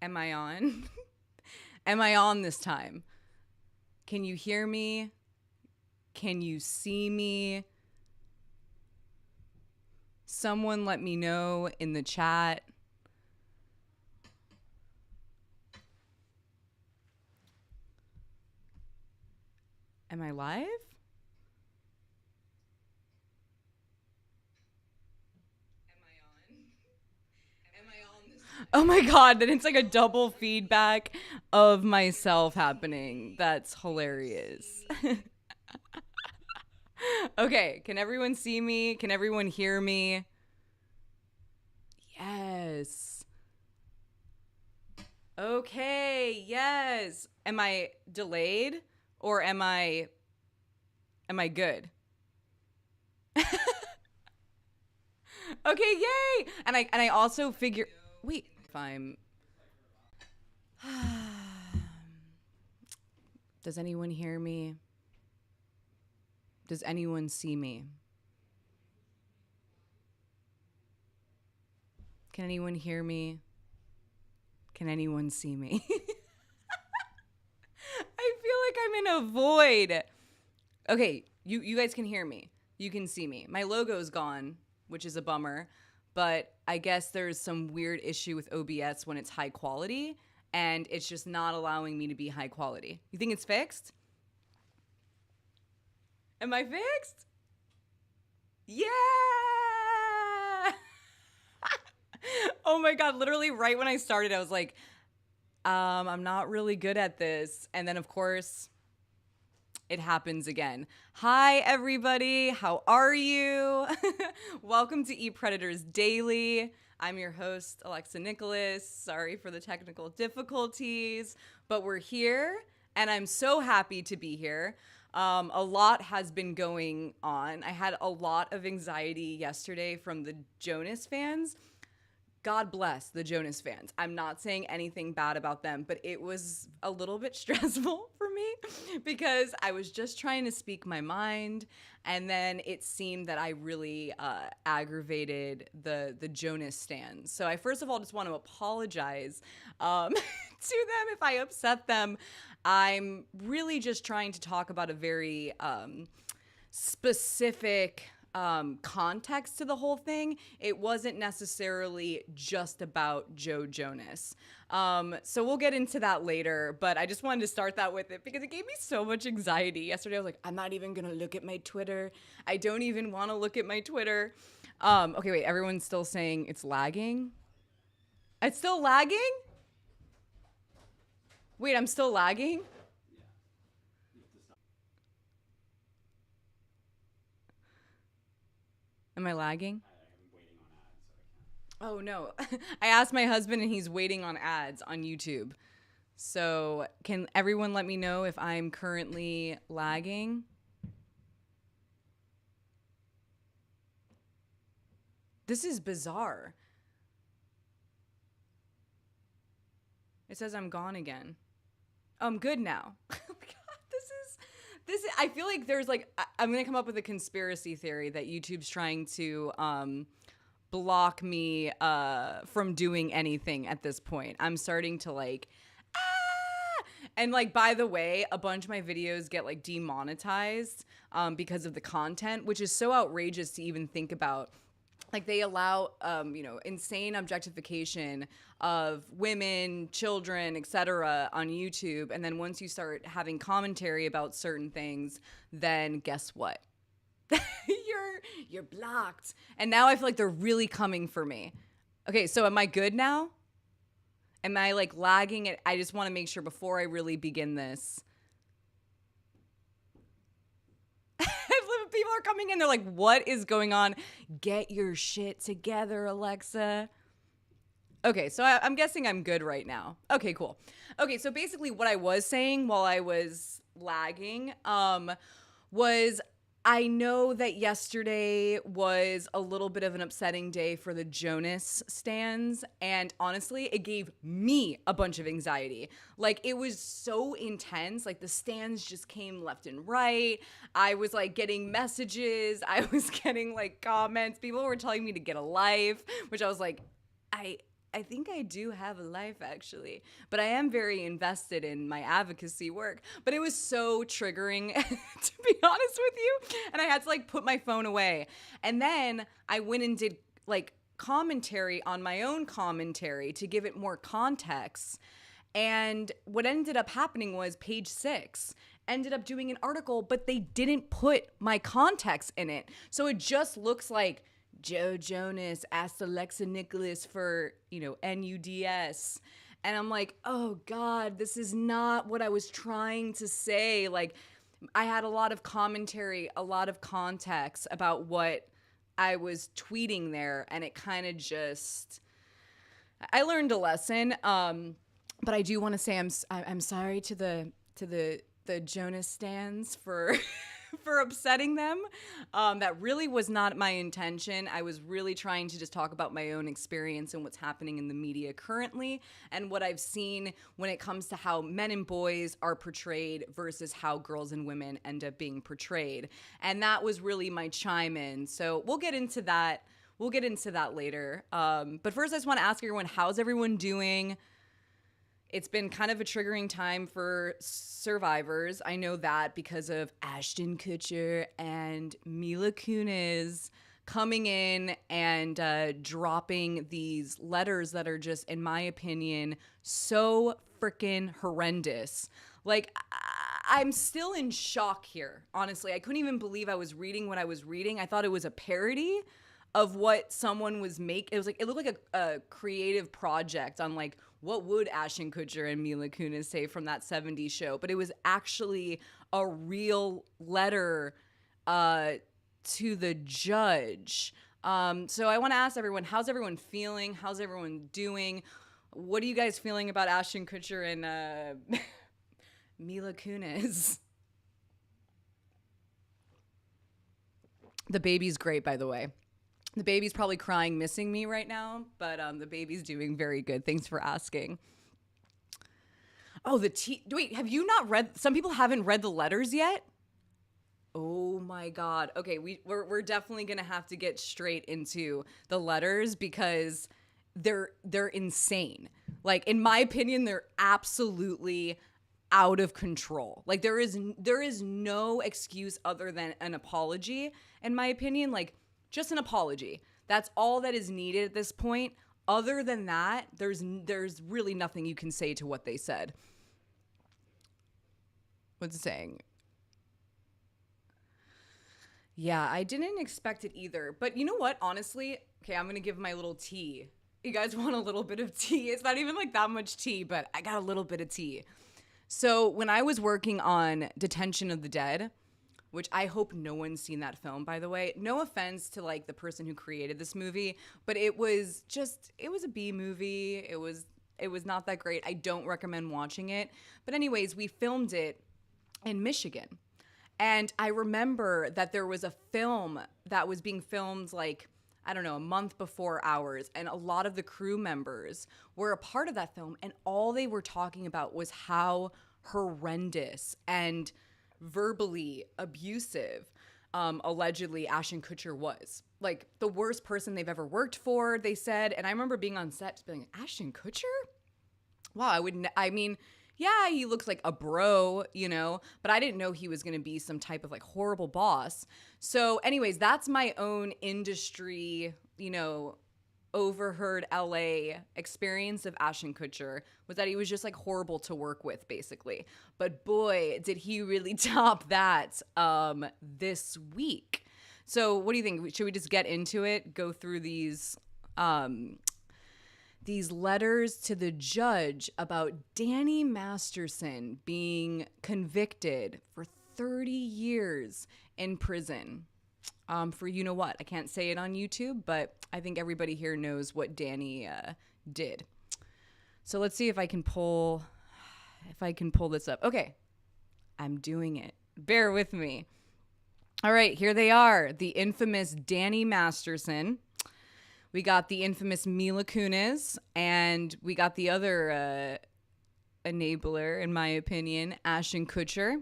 Am I on? Am I on this time? Can you hear me? Can you see me? Someone let me know in the chat. Am I live? Oh my God, then it's like a double feedback of myself happening. That's hilarious. Okay, can everyone see me? Can everyone hear me? Yes. Okay, yes. Am I delayed or am I good? Okay, yay! And I also figure wait, if I'm Does anyone hear me? Does anyone see me? Can anyone hear me? Can anyone see me? I feel like I'm in a void. Okay, you guys can hear me. You can see me. My logo's gone, which is a bummer, but I guess there's some weird issue with OBS when it's high quality, and it's just not allowing me to be high quality. You think it's fixed? Am I fixed? Yeah! Oh my God, literally right when I started, I was like, I'm not really good at this. And then, of course, it happens again. Hi, everybody. How are you? Welcome to Eat Predators Daily. I'm your host, Alexa Nicholas. Sorry for the technical difficulties, but we're here, and I'm so happy to be here. A lot has been going on. I had a lot of anxiety yesterday from the Jonas fans. God bless the Jonas fans. I'm not saying anything bad about them, but it was a little bit stressful for me because I was just trying to speak my mind, and then it seemed that I really aggravated the Jonas stans. So I first of all just want to apologize to them if I upset them. I'm really just trying to talk about a very specific context to the whole thing. It wasn't necessarily just about Joe Jonas. So we'll get into that later, but I just wanted to start that with it because it gave me so much anxiety. Yesterday I was like, I'm not even gonna look at my Twitter. I don't even want to look at my Twitter. Okay, wait, everyone's still saying it's lagging? It's still lagging? Wait, I'm still lagging? Am I lagging? Oh no. I asked my husband and he's waiting on ads on YouTube. So can everyone let me know if I'm currently lagging? This is bizarre. It says I'm gone again. Oh, I'm good now. Oh my God, this is, I feel like there's like, I'm going to come up with a conspiracy theory that YouTube's trying to, block me from doing anything at this point. I'm starting to like, and like, by the way, a bunch of my videos get like demonetized because of the content, which is so outrageous to even think about. Like they allow, insane objectification of women, children, etc. on YouTube. And then once you start having commentary about certain things, then guess what? you're blocked. And now I feel like they're really coming for me. Okay, so am I good now? Am I like lagging it? I just want to make sure before I really begin this. People are coming in, they're like, what is going on? Get your shit together, Alexa. Okay, so I'm guessing I'm good right now. Okay, cool. Okay, so basically what I was saying while I was lagging was I know that yesterday was a little bit of an upsetting day for the Jonas stans, and honestly, it gave me a bunch of anxiety. Like, it was so intense. Like, the stans just came left and right. I was, like, getting messages. I was getting, like, comments. People were telling me to get a life, which I was like, I I think I do have a life, actually. But I am very invested in my advocacy work. But it was so triggering, to be honest with you. And I had to like put my phone away. And then I went and did like commentary on my own commentary to give it more context. And what ended up happening was Page Six ended up doing an article, but they didn't put my context in it. So it just looks like Joe Jonas asked Alexa Nicholas for, NUDS. And I'm like, oh God, this is not what I was trying to say. Like, I had a lot of commentary, a lot of context about what I was tweeting there. And it kind of just, I learned a lesson. But I do want to say I'm sorry to the Jonas stans for for upsetting them. That really was not my intention. I was really trying to just talk about my own experience and what's happening in the media currently and what I've seen when it comes to how men and boys are portrayed versus how girls and women end up being portrayed. And that was really my chime in. So we'll get into that. We'll get into that later. But first, I just want to ask everyone, how's everyone doing? It's been kind of a triggering time for survivors. I know that because of Ashton Kutcher and Mila Kunis coming in and dropping these letters that are just, in my opinion, so freaking horrendous. Like, I'm still in shock here, honestly. I couldn't even believe I was reading what I was reading. I thought it was a parody of what someone was making. It was like, it looked like a creative project on like, what would Ashton Kutcher and Mila Kunis say from that 70s show? But it was actually a real letter to the judge. So I want to ask everyone, how's everyone feeling? How's everyone doing? What are you guys feeling about Ashton Kutcher and Mila Kunis? The baby's great, by the way. The baby's probably crying, missing me right now, but the baby's doing very good. Thanks for asking. Oh, wait, have you not read? Some people haven't read the letters yet? Oh my God. Okay, we're definitely gonna have to get straight into the letters because they're insane. Like, in my opinion, they're absolutely out of control. Like, there is no excuse other than an apology, in my opinion. Like, just an apology. That's all that is needed at this point. Other than that, there's really nothing you can say to what they said. What's it saying? Yeah, I didn't expect it either. But you know what? Honestly, okay, I'm going to give my little tea. You guys want a little bit of tea? It's not even like that much tea, but I got a little bit of tea. So when I was working on Detention of the Dead, which I hope no one's seen that film, by the way. No offense to like the person who created this movie, but it was a B movie. It was not that great. I don't recommend watching it. But anyways, we filmed it in Michigan. And I remember that there was a film that was being filmed like, I don't know, a month before ours. And a lot of the crew members were a part of that film. And all they were talking about was how horrendous and verbally abusive allegedly Ashton Kutcher was. Like, the worst person they've ever worked for, they said. And I remember being on set being like, Ashton Kutcher? Wow, yeah, he looks like a bro, but I didn't know he was going to be some type of like horrible boss. So anyways, that's my own industry, overheard LA experience of Ashton Kutcher, was that he was just like horrible to work with, basically. But boy, did he really top that this week. So what do you think? Should we just get into it? Go through these letters to the judge about Danny Masterson being convicted for 30 years in prison. For you know what? I can't say it on YouTube, but I think everybody here knows what Danny did. So let's see if I can pull this up. Okay, I'm doing it. Bear with me. All right, here they are. The infamous Danny Masterson. We got the infamous Mila Kunis, and we got the other enabler, in my opinion, Ashton Kutcher.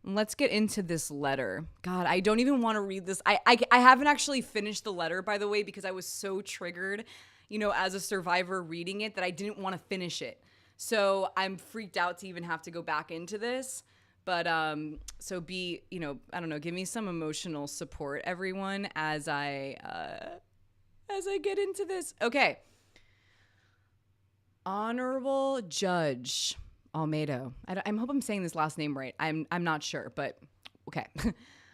Let's get into this letter. God, I don't even want to read this. I haven't actually finished the letter, by the way, because I was so triggered. as a survivor reading it, that I didn't want to finish it. So I'm freaked out to even have to go back into this. But so I don't know, give me some emotional support, everyone, as I get into this. Okay. Honorable Judge Almeida. I hope I'm saying this last name right. I'm not sure, but okay.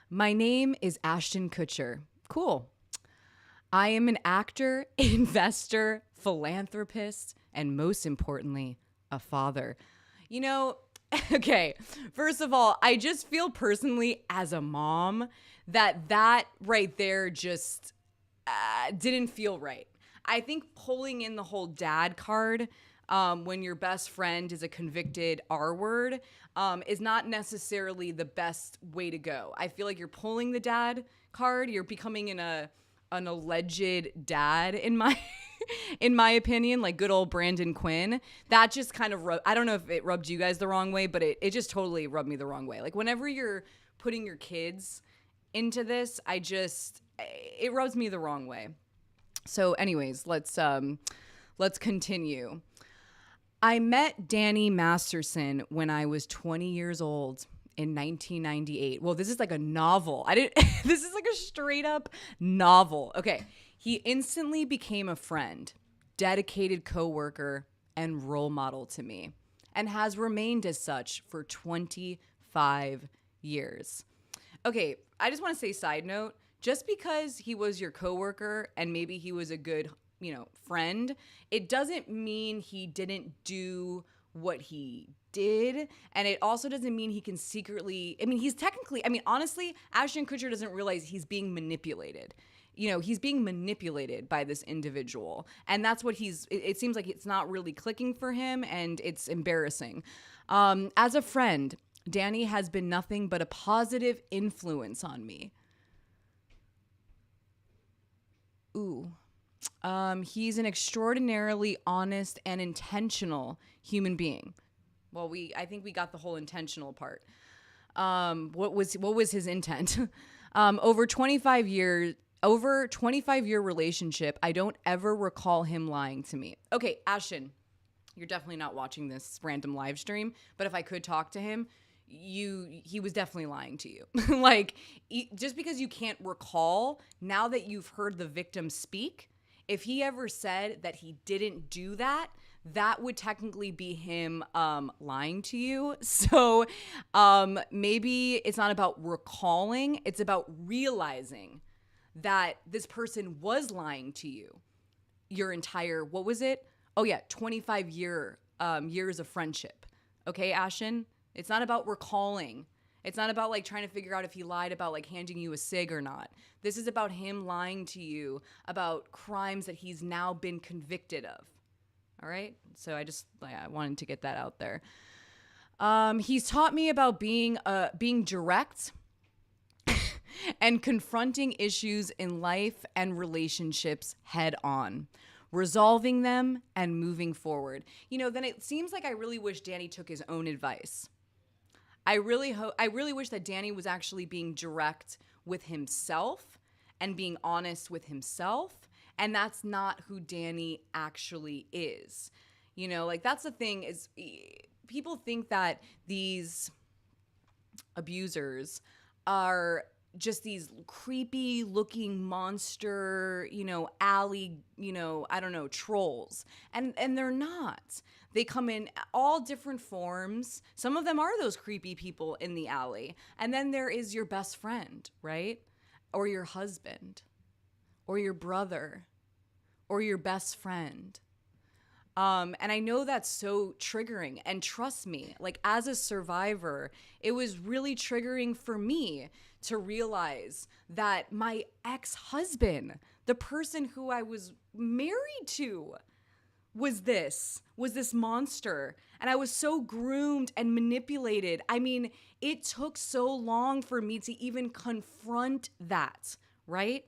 My name is Ashton Kutcher. Cool. I am an actor, investor, philanthropist, and most importantly, a father. Okay, first of all, I just feel personally as a mom that right there just didn't feel right. I think pulling in the whole dad card when your best friend is a convicted R word is not necessarily the best way to go. I feel like you're pulling the dad card. You're becoming an alleged dad in my in my opinion, like good old Brandon Quinn. That just kind of I don't know if it rubbed you guys the wrong way, but it just totally rubbed me the wrong way. Like whenever you're putting your kids into this, it rubs me the wrong way. So anyways, let's continue. I met Danny Masterson when I was 20 years old in 1998. Well, this is like a novel. This is like a straight up novel. Okay. He instantly became a friend, dedicated coworker, and role model to me, and has remained as such for 25 years. Okay. I just want to say, side note, just because he was your coworker and maybe he was a good, friend, it doesn't mean he didn't do what he did. And it also doesn't mean he can secretly, he's technically, honestly, Ashton Kutcher doesn't realize he's being manipulated. He's being manipulated by this individual. And that's what it seems like it's not really clicking for him, and it's embarrassing. As a friend, Danny has been nothing but a positive influence on me. Ooh. He's an extraordinarily honest and intentional human being. Well, I think we got the whole intentional part. What was his intent? Over 25-year relationship, I don't ever recall him lying to me. Okay, Ashton, you're definitely not watching this random live stream, but if I could talk to him, he was definitely lying to you. Like, just because you can't recall, now that you've heard the victim speak, if he ever said that he didn't do that, that would technically be him lying to you. So maybe it's not about recalling, it's about realizing that this person was lying to you your entire, what was it? Oh yeah, 25 years of friendship. Okay, Ashton? It's not about recalling. It's not about like trying to figure out if he lied about like handing you a cig or not. This is about him lying to you about crimes that he's now been convicted of. All right? So I wanted to get that out there. He's taught me about being direct and confronting issues in life and relationships head on, resolving them and moving forward. Then it seems like I really wish Danny took his own advice. I really wish that Danny was actually being direct with himself and being honest with himself. And that's not who Danny actually is. That's the thing, is people think that these abusers are just these creepy looking monster, alley, I don't know, trolls. And they're not. They come in all different forms. Some of them are those creepy people in the alley. And then there is your best friend, right? Or your husband, or your brother, or your best friend. And I know that's so triggering. And trust me, like as a survivor, it was really triggering for me to realize that my ex-husband, the person who I was married to, was this monster. And I was so groomed and manipulated. It took so long for me to even confront that, right?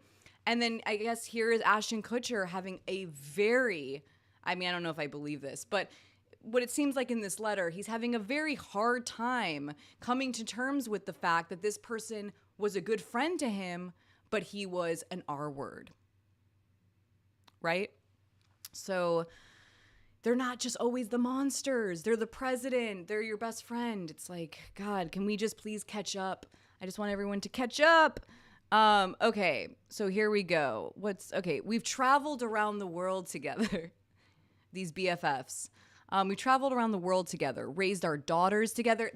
And then I guess here is Ashton Kutcher having a very, I don't know if I believe this, but what it seems like in this letter, he's having a very hard time coming to terms with the fact that this person was a good friend to him, but he was an R word. Right? So they're not just always the monsters. They're the president. They're your best friend. It's like, God, can we just please catch up? I just want everyone to catch up. Okay, so here we go. We've traveled around the world together. These BFFs. We traveled around the world together, raised our daughters together.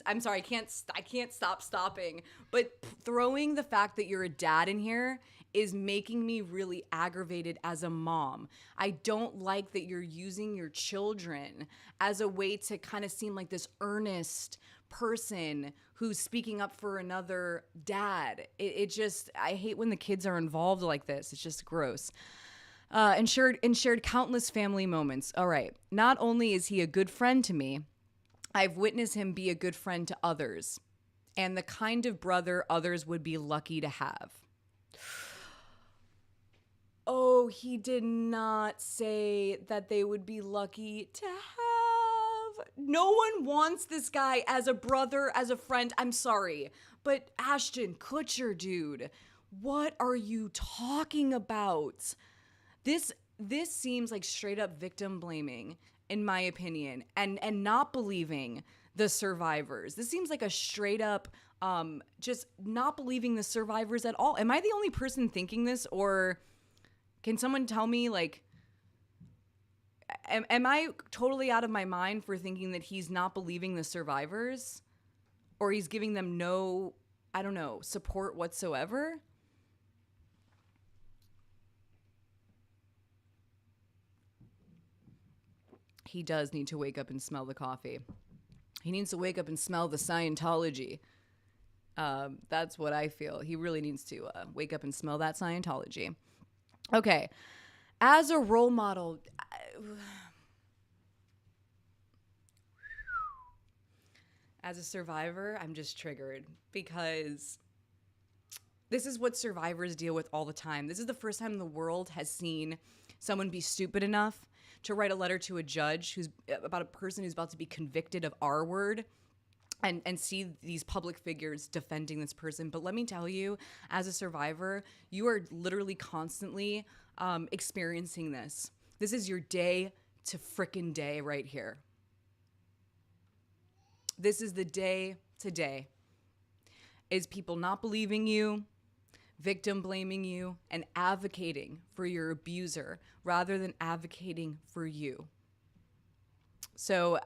I'm sorry, I can't stop stopping. But throwing the fact that you're a dad in here is making me really aggravated as a mom. I don't like that you're using your children as a way to kind of seem like this earnest person who's speaking up for another dad. I hate when the kids are involved like this. It's just gross. And shared countless family moments. All right. Not only is he a good friend to me, I've witnessed him be a good friend to others, and the kind of brother others would be lucky to have. Oh, he did not say that they would be lucky to have. No one wants this guy as a brother, as a friend. I'm sorry. But Ashton Kutcher, dude, what are you talking about? This seems like straight up victim blaming, in my opinion, and not believing the survivors. This seems like a straight up just not believing the survivors at all. Am I the only person thinking this, or can someone tell me, like, am I totally out of my mind for thinking that he's not believing the survivors, or he's giving them no, I don't know, support whatsoever? He does need to wake up and smell the coffee. He needs to wake up and smell the Scientology. That's what I feel. He really needs to wake up and smell that Scientology. Okay. As a role model, as a survivor, I'm just triggered because this is what survivors deal with all the time. This is the first time the world has seen someone be stupid enough to write a letter to a judge who's about a person who's about to be convicted of R word, and see these public figures defending this person. But let me tell you, as a survivor, you are literally constantly experiencing this. This is your day to frickin' day right here. This is the day to day. Is people not believing you, victim blaming you, and advocating for your abuser rather than advocating for you. So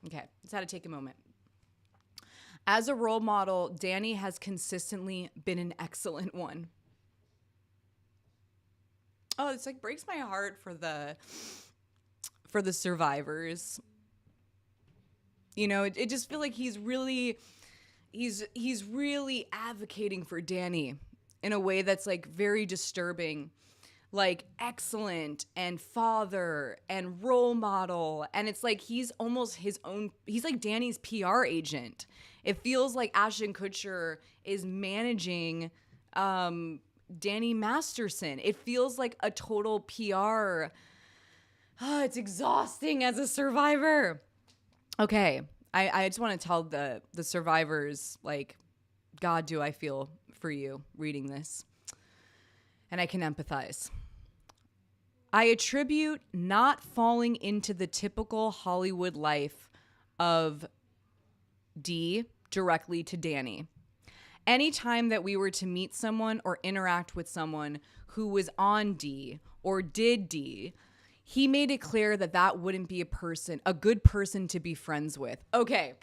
okay, let's have to take a moment. As a role model, Danny has consistently been an excellent one. Oh, it's like breaks my heart for the survivors. You know, it just feels like he's really advocating for Danny in a way that's like very disturbing. Like excellent and father and role model. And it's like he's almost he's like Danny's PR agent. It feels like Ashton Kutcher is managing Danny Masterson. It feels like a total PR. Oh, it's exhausting as a survivor. Okay, I just want to tell the survivors, like, God, do I feel for you reading this. And I can empathize. I attribute not falling into the typical Hollywood life of D directly to Danny. Anytime that we were to meet someone or interact with someone who was on D or did D, he made it clear that that wouldn't be a good person to be friends with. Okay.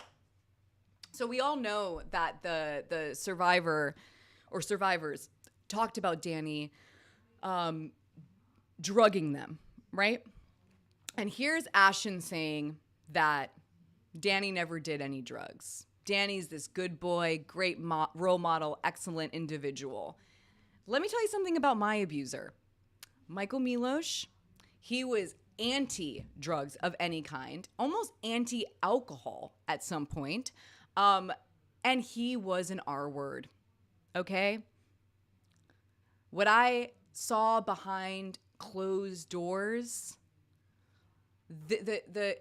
So we all know that the survivor or survivors talked about Danny drugging them, right? And here's Ashton saying that Danny never did any drugs. Danny's this good boy, great role model, excellent individual. Let me tell you something about my abuser. Michael Milosh, he was anti-drugs of any kind, almost anti-alcohol at some point. And he was an R word, okay? What I saw behind closed doors,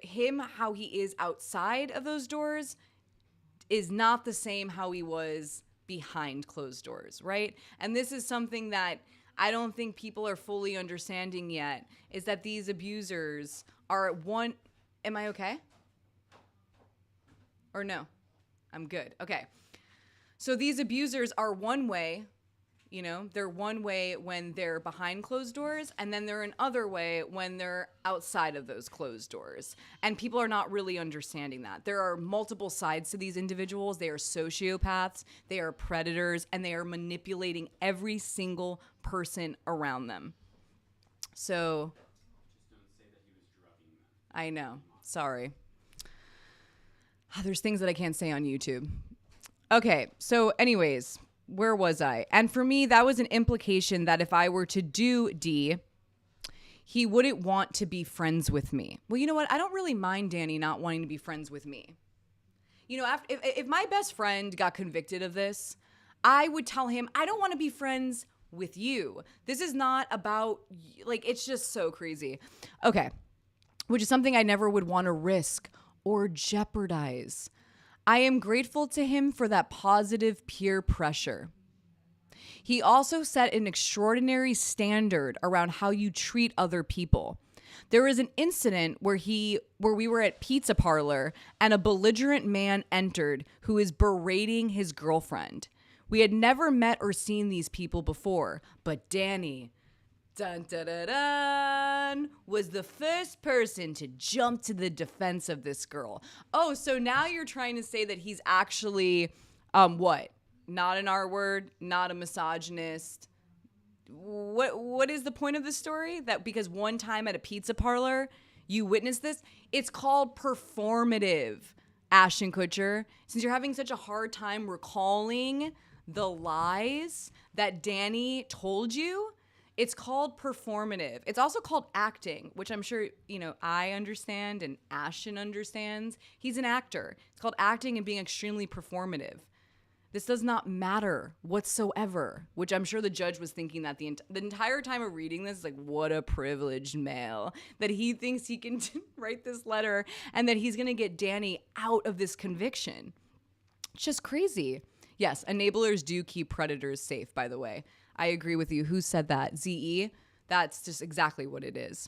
him, how he is outside of those doors is not the same how he was behind closed doors, right? And this is something that I don't think people are fully understanding yet, is that these abusers are one. Am I okay? Or no? I'm good. Okay. So these abusers are one way, they're one way when they're behind closed doors, and then they're another way when they're outside of those closed doors. And people are not really understanding that. There are multiple sides to these individuals. They are sociopaths, they are predators, and they are manipulating every single person around them. So, just don't say that he was drugging them. I know. Sorry. There's things that I can't say on YouTube. Okay, so anyways, where was I? And for me, that was an implication that if I were to do D, he wouldn't want to be friends with me. Well, you know what? I don't really mind Danny not wanting to be friends with me. If my best friend got convicted of this, I would tell him, I don't want to be friends with you. This is not about, it's just so crazy. Okay, which is something I never would want to risk or jeopardize. I am grateful to him for that positive peer pressure. He also set an extraordinary standard around how you treat other people. There was an incident where we were at Pizza Parlor and a belligerent man entered who is berating his girlfriend. We had never met or seen these people before, but Danny, dun, dun, dun, dun, was the first person to jump to the defense of this girl. Oh, so now you're trying to say that he's actually, what? Not an R-word, not a misogynist. What is the point of this story? That because one time at a pizza parlor, you witnessed this? It's called performative, Ashton Kutcher. Since you're having such a hard time recalling the lies that Danny told you, it's called performative. It's also called acting, which I'm sure, I understand and Ashton understands. He's an actor. It's called acting and being extremely performative. This does not matter whatsoever, which I'm sure the judge was thinking that the entire time of reading this, like, what a privileged male, that he thinks he can write this letter and that he's going to get Danny out of this conviction. It's just crazy. Yes, enablers do keep predators safe, by the way. I agree with you. Who said that? ZE? That's just exactly what it is.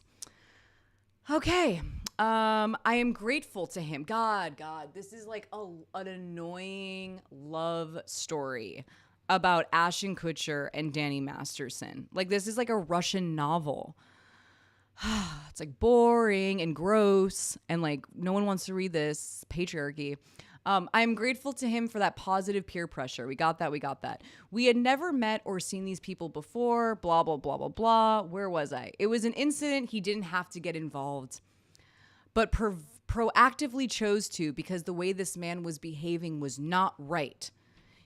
Okay. I am grateful to him. God, this is like an annoying love story about Ashton Kutcher and Danny Masterson. Like, this is like a Russian novel. It's like boring and gross and like no one wants to read this. Patriarchy. I'm grateful to him for that positive peer pressure. We got that. We had never met or seen these people before, blah, blah, blah, blah, blah. Where was I? It was an incident he didn't have to get involved, but proactively chose to because the way this man was behaving was not right.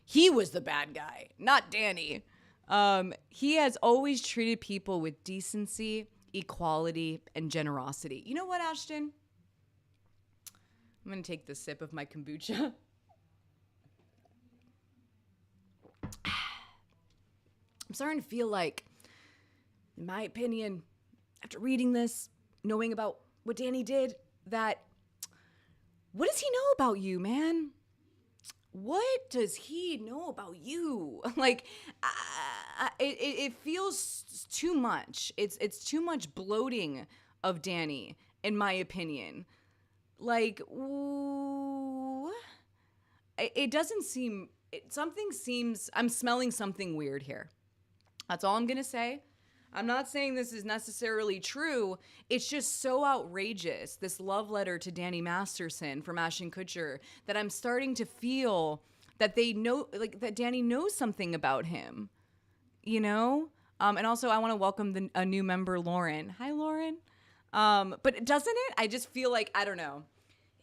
He was the bad guy, not Danny. He has always treated people with decency, equality, and generosity. You know what, Ashton? I'm going to take this sip of my kombucha. I'm starting to feel like, in my opinion, after reading this, knowing about what Danny did, that what does he know about you, man? What does he know about you? Like, it feels too much. It's too much bloating of Danny, in my opinion. Like, ooh, it doesn't seem, I'm smelling something weird here. That's all I'm going to say. I'm not saying this is necessarily true. It's just so outrageous, this love letter to Danny Masterson from Ashton Kutcher, that I'm starting to feel that they know, like, that Danny knows something about him, And also I want to welcome a new member, Lauren. Hi, Lauren. But doesn't it? I just feel like, I don't know.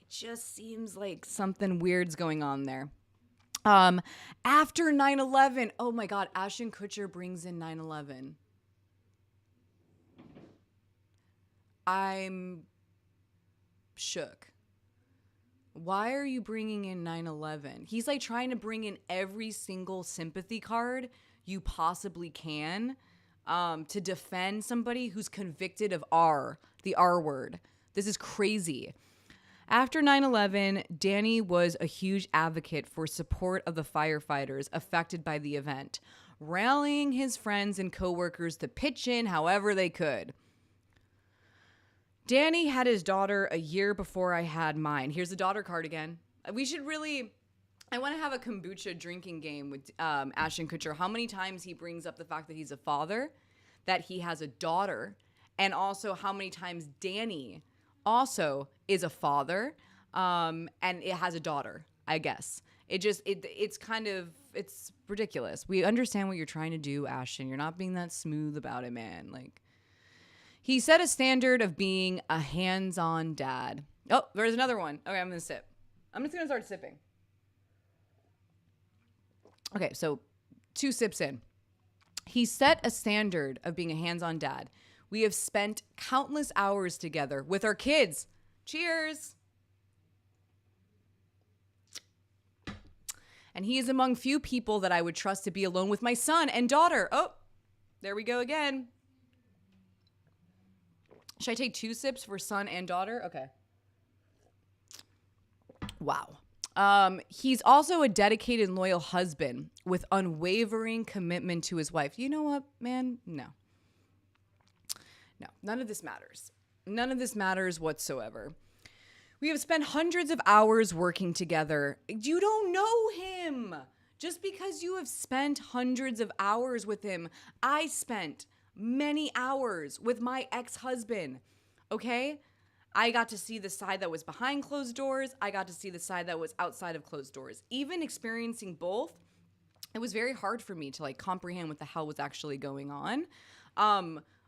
It just seems like something weird's going on there. After 9/11, oh my God, Ashton Kutcher brings in 9/11. I'm shook. Why are you bringing in 9/11? He's like trying to bring in every single sympathy card you possibly can to defend somebody who's convicted of the R word. This is crazy. After 9/11, Danny was a huge advocate for support of the firefighters affected by the event, rallying his friends and coworkers to pitch in however they could. Danny had his daughter a year before I had mine. Here's the daughter card again. We should really... I want to have a kombucha drinking game with Ashton Kutcher. How many times he brings up the fact that he's a father, that he has a daughter, and also how many times Danny also is a father, and it has a daughter, I guess. It's ridiculous. We understand what you're trying to do, Ashton. You're not being that smooth about it, man. Like, he set a standard of being a hands-on dad. Oh, there's another one. Okay, I'm going to sip. I'm just going to start sipping. Okay, so 2 sips in. He set a standard of being a hands-on dad. We have spent countless hours together with our kids. Cheers. And he is among few people that I would trust to be alone with my son and daughter. Oh, there we go again. Should I take 2 sips for son and daughter? Okay. Wow. He's also a dedicated and loyal husband with unwavering commitment to his wife. You know what, man? No, none of this matters. None of this matters whatsoever. We have spent hundreds of hours working together. You don't know him. Just because you have spent hundreds of hours with him, I spent many hours with my ex-husband, okay? I got to see the side that was behind closed doors. I got to see the side that was outside of closed doors. Even experiencing both, it was very hard for me to like comprehend what the hell was actually going on.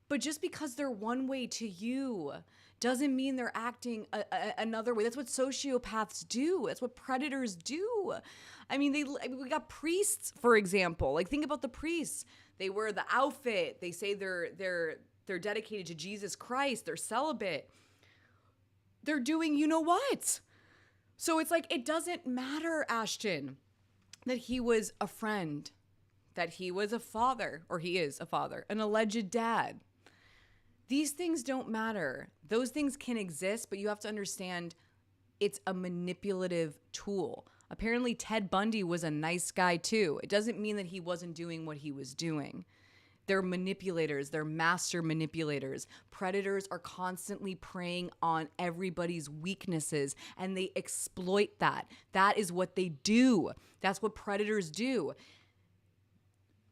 But just because they're one way to you doesn't mean they're acting another way. That's what sociopaths do. That's what predators do. I mean, we got priests, for example. Like, think about the priests. They wear the outfit. They say they're dedicated to Jesus Christ. They're celibate. They're doing you know what? So it's like, it doesn't matter, Ashton, that he was a friend, that he was a father, or he is a father, an alleged dad. These things don't matter. Those things can exist, but you have to understand it's a manipulative tool. Apparently, Ted Bundy was a nice guy too. It doesn't mean that he wasn't doing what he was doing. They're manipulators. They're master manipulators. Predators are constantly preying on everybody's weaknesses, and they exploit that. That is what they do. That's what predators do.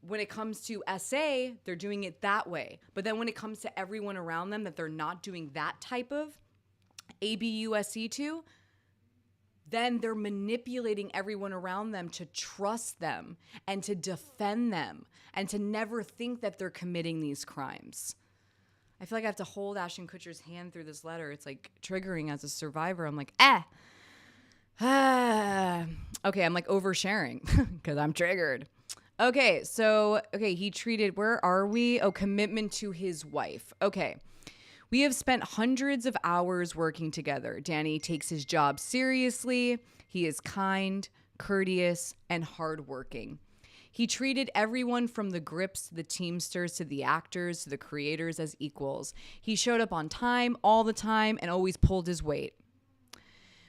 When it comes to SA, they're doing it that way. But then when it comes to everyone around them that they're not doing that type of ABUSE to, then they're manipulating everyone around them to trust them and to defend them and to never think that they're committing these crimes. I feel like I have to hold Ashton Kutcher's hand through this letter. It's like triggering as a survivor. I'm like, okay, I'm like oversharing because I'm triggered. Okay, so, he treated, where are we? Oh, commitment to his wife. Okay. We have spent hundreds of hours working together. Danny takes his job seriously. He is kind, courteous, and hardworking. He treated everyone from the grips to the Teamsters to the actors to the creators as equals. He showed up on time, all the time, and always pulled his weight.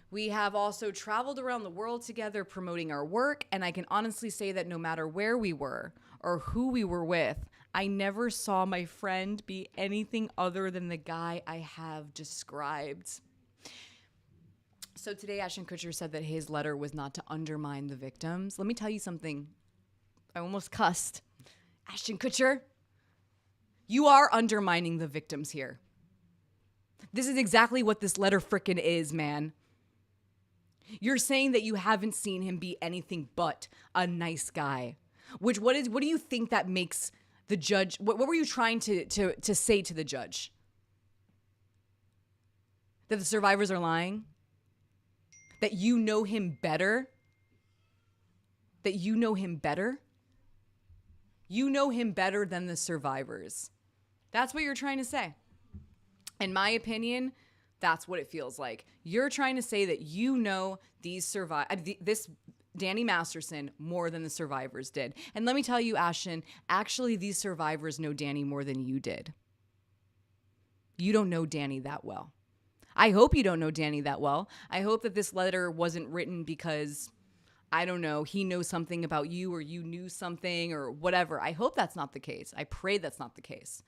We have also traveled around the world together promoting our work, and I can honestly say that no matter where we were or who we were with, I never saw my friend be anything other than the guy I have described. So today, Ashton Kutcher said that his letter was not to undermine the victims. Let me tell you something. I almost cussed. Ashton Kutcher, you are undermining the victims here. This is exactly what this letter frickin' is, man. You're saying that you haven't seen him be anything but a nice guy. What do you think that makes the judge? What were you trying to say to the judge? That the survivors are lying? That you know him better? That you know him better? You know him better than the survivors. That's what you're trying to say. In my opinion, that's what it feels like. You're trying to say that you know this Danny Masterson more than the survivors did. And let me tell you, Ashton, actually these survivors know Danny more than you did. You don't know Danny that well. I hope you don't know Danny that well. I hope that this letter wasn't written because, I don't know, he knows something about you or you knew something or whatever. I hope that's not the case. I pray that's not the case.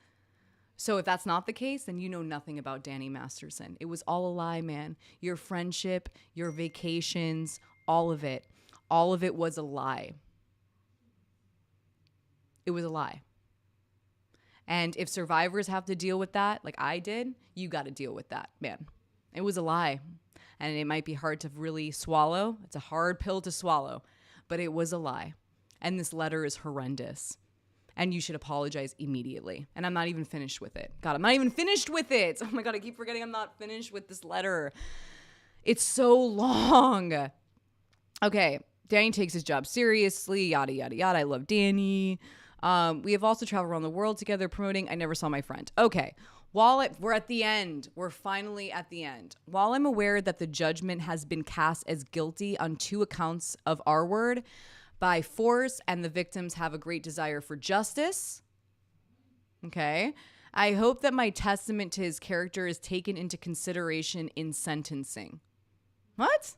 So if that's not the case, then you know nothing about Danny Masterson. It was all a lie, man. Your friendship, your vacations, all of it was a lie. It was a lie. And if survivors have to deal with that, like I did, you got to deal with that, man. It was a lie. And it might be hard to really swallow. It's a hard pill to swallow, but it was a lie. And this letter is horrendous. And you should apologize immediately. And I'm not even finished with it. God, I'm not even finished with it. Oh my God, I keep forgetting I'm not finished with this letter. It's so long. Okay, Danny takes his job seriously, yada, yada, yada. I love Danny. We have also traveled around the world together promoting I Never Saw My Friend. Okay, we're at the end. We're finally at the end. While I'm aware that the judgment has been cast as guilty on 2 accounts of R word by force and the victims have a great desire for justice, okay, I hope that my testament to his character is taken into consideration in sentencing. What?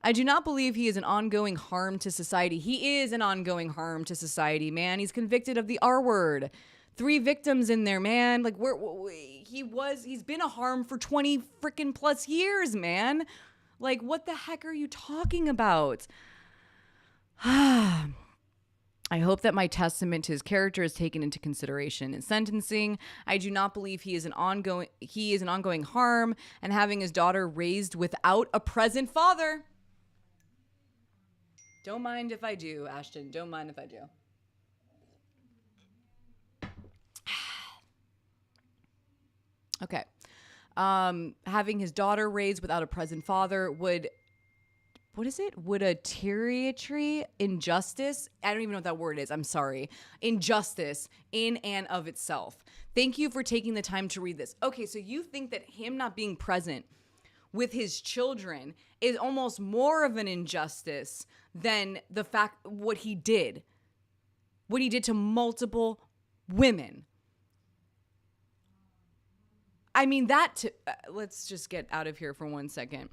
I do not believe he is an ongoing harm to society. He is an ongoing harm to society, man. He's convicted of the R word. 3 victims in there, man. Like he's been a harm for 20 freaking plus years, man. Like what the heck are you talking about? I hope that my testament to his character is taken into consideration in sentencing. I do not believe he is an ongoing harm and having his daughter raised without a present father. Don't mind if I do, Ashton. Don't mind if I do. Okay. Having his daughter raised without a present father would a territory injustice? I don't even know what that word is. I'm sorry. Injustice in and of itself. Thank you for taking the time to read this. Okay, so you think that him not being present with his children is almost more of an injustice than the fact what he did to multiple women. I mean, let's just get out of here for 1 second.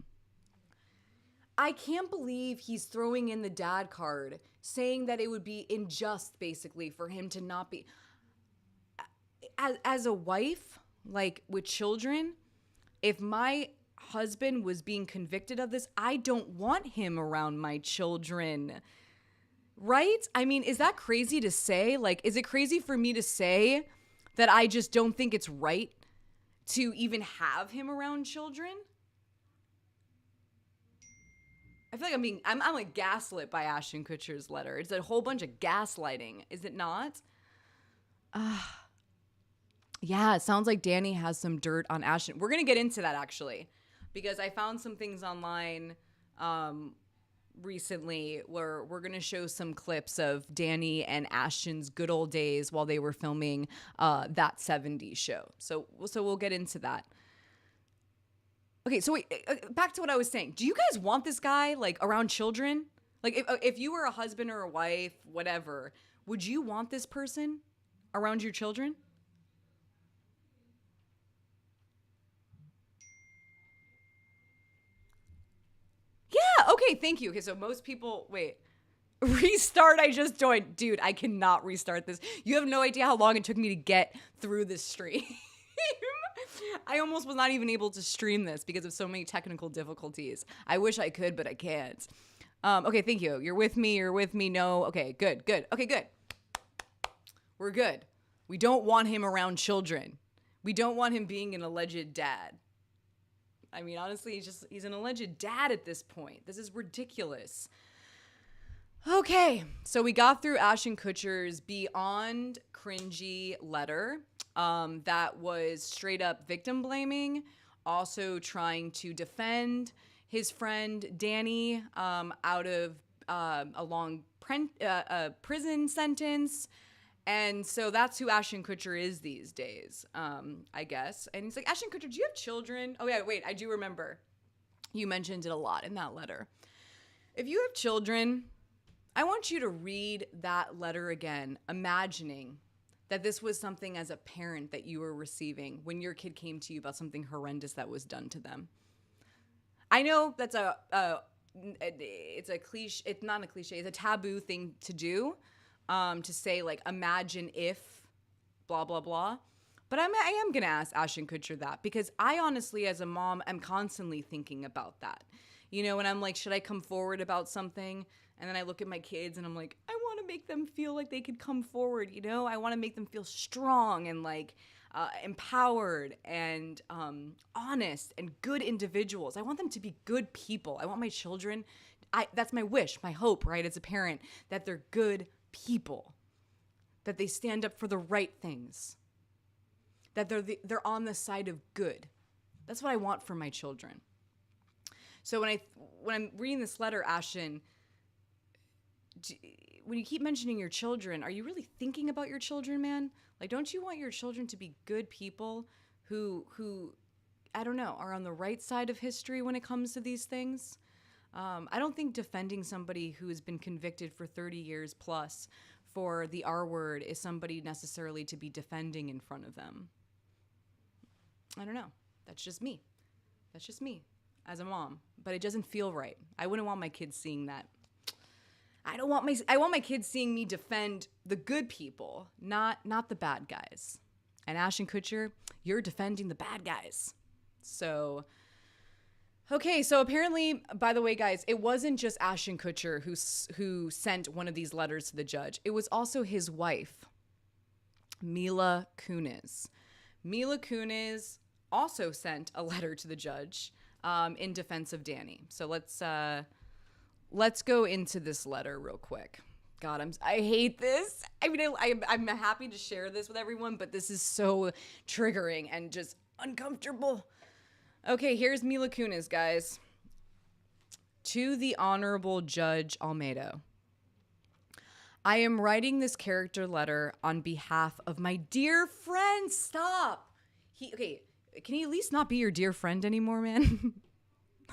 I can't believe he's throwing in the dad card, saying that it would be unjust, basically, for him to not be. As a wife, like with children, if my husband was being convicted of this, I don't want him around my children. Right? I mean, is that crazy to say? Like, is it crazy for me to say that I just don't think it's right to even have him around children? I feel like I'm like gaslit by Ashton Kutcher's letter. It's a whole bunch of gaslighting, is it not? Yeah, it sounds like Danny has some dirt on Ashton. We're going to get into that, actually, because I found some things online recently where we're going to show some clips of Danny and Ashton's good old days while they were filming that 70s show. So we'll get into that. Okay, so wait, back to what I was saying. Do you guys want this guy, like, around children? Like, if you were a husband or a wife, whatever, would you want this person around your children? Yeah, okay, thank you. Okay, so most people, wait. Restart, I just joined. Dude, I cannot restart this. You have no idea how long it took me to get through this stream. I almost was not even able to stream this because of so many technical difficulties. I wish I could, but I can't. Okay, thank you. You're with me. No. Okay, good. Okay, good. We're good. We don't want him around children. We don't want him being an alleged dad. I mean, honestly, he's an alleged dad at this point. This is ridiculous. Okay, so we got through Ashton Kutcher's beyond cringy letter. That was straight up victim blaming, also trying to defend his friend Danny out of a long prison sentence. And so that's who Ashton Kutcher is these days, I guess. And he's like, Ashton Kutcher, do you have children? Oh, yeah, wait, I do remember. You mentioned it a lot in that letter. If you have children, I want you to read that letter again, imagining that this was something as a parent that you were receiving when your kid came to you about something horrendous that was done to them. I know that's it's a cliche. It's not a cliche. It's a taboo thing to do, to say like, imagine if, blah blah blah. But I am gonna ask Ashton Kutcher that, because I honestly, as a mom, am constantly thinking about that. You know, and I'm like, should I come forward about something? And then I look at my kids and I'm like, I want to make them feel like they could come forward. You know, I want to make them feel strong and like empowered and honest and good individuals. I want them to be good people. I want my children, that's my wish, my hope, right, as a parent, that they're good people, that they stand up for the right things, that they're on the side of good. That's what I want for my children. So when I'm reading this letter, Ashton, when you keep mentioning your children, are you really thinking about your children, man? Like, don't you want your children to be good people who I don't know, are on the right side of history when it comes to these things? I don't think defending somebody who has been convicted for 30 years plus for the R word is somebody necessarily to be defending in front of them. I don't know. That's just me. That's just me as a mom. But it doesn't feel right. I wouldn't want my kids seeing that. I want my kids seeing me defend the good people, not the bad guys. And Ashton Kutcher, you're defending the bad guys. So, okay, so apparently, by the way, guys, it wasn't just Ashton Kutcher who sent one of these letters to the judge. It was also his wife, Mila Kunis. Mila Kunis also sent a letter to the judge in defense of Danny. So let's go into this letter real quick. God, I hate this. I mean, I'm happy to share this with everyone, but this is so triggering and just uncomfortable. Okay, here's Mila Kunis, guys. To the Honorable Judge Almeida. I am writing this character letter on behalf of my dear friend. Stop. Can he at least not be your dear friend anymore, man?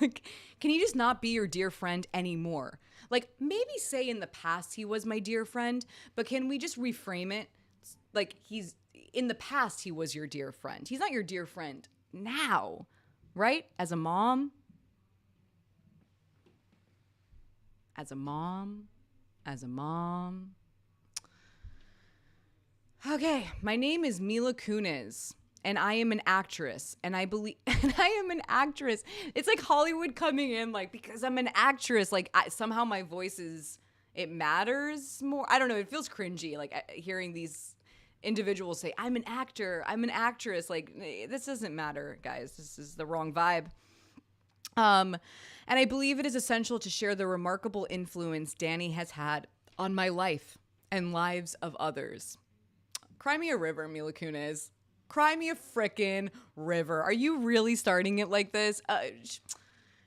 Like, can he just not be your dear friend anymore? Like, maybe say in the past he was my dear friend, but can we just reframe it? Like, in the past he was your dear friend. He's not your dear friend now, right? As a mom. Okay, my name is Mila Kunis. And I am an actress, and I am an actress. It's like Hollywood coming in, like, because I'm an actress, like, somehow my voice it matters more. I don't know. It feels cringy, like, hearing these individuals say, I'm an actor, I'm an actress. Like, this doesn't matter, guys. This is the wrong vibe. And I believe it is essential to share the remarkable influence Danny has had on my life and lives of others. Cry me a river, Mila Kunis. Cry me a frickin' river. Are you really starting it like this?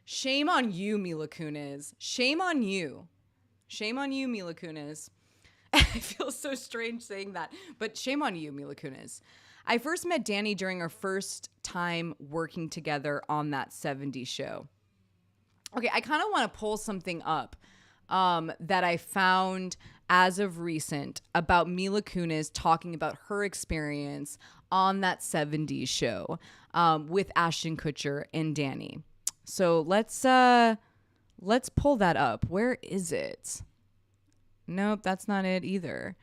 Shame on you, Mila Kunis. Shame on you. Shame on you, Mila Kunis. I feel so strange saying that, but shame on you, Mila Kunis. I first met Danny during our first time working together on that 70s show. Okay, I kind of want to pull something up that I found as of recent about Mila Kunis talking about her experience on that 70s show with Ashton Kutcher and Danny. So let's pull that up. Where is it? Nope, that's not it either.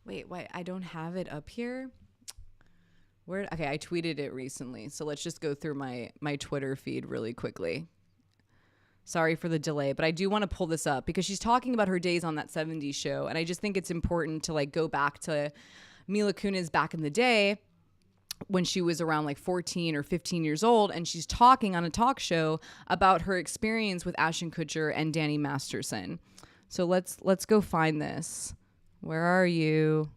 Wait, I don't have it up here. Okay, I tweeted it recently. So let's just go through my Twitter feed really quickly. Sorry for the delay, but I do want to pull this up because she's talking about her days on that 70s show. And I just think it's important to like go back to Mila Kunis back in the day when she was around like 14 or 15 years old. And she's talking on a talk show about her experience with Ashton Kutcher and Danny Masterson. So let's go find this. Where are you?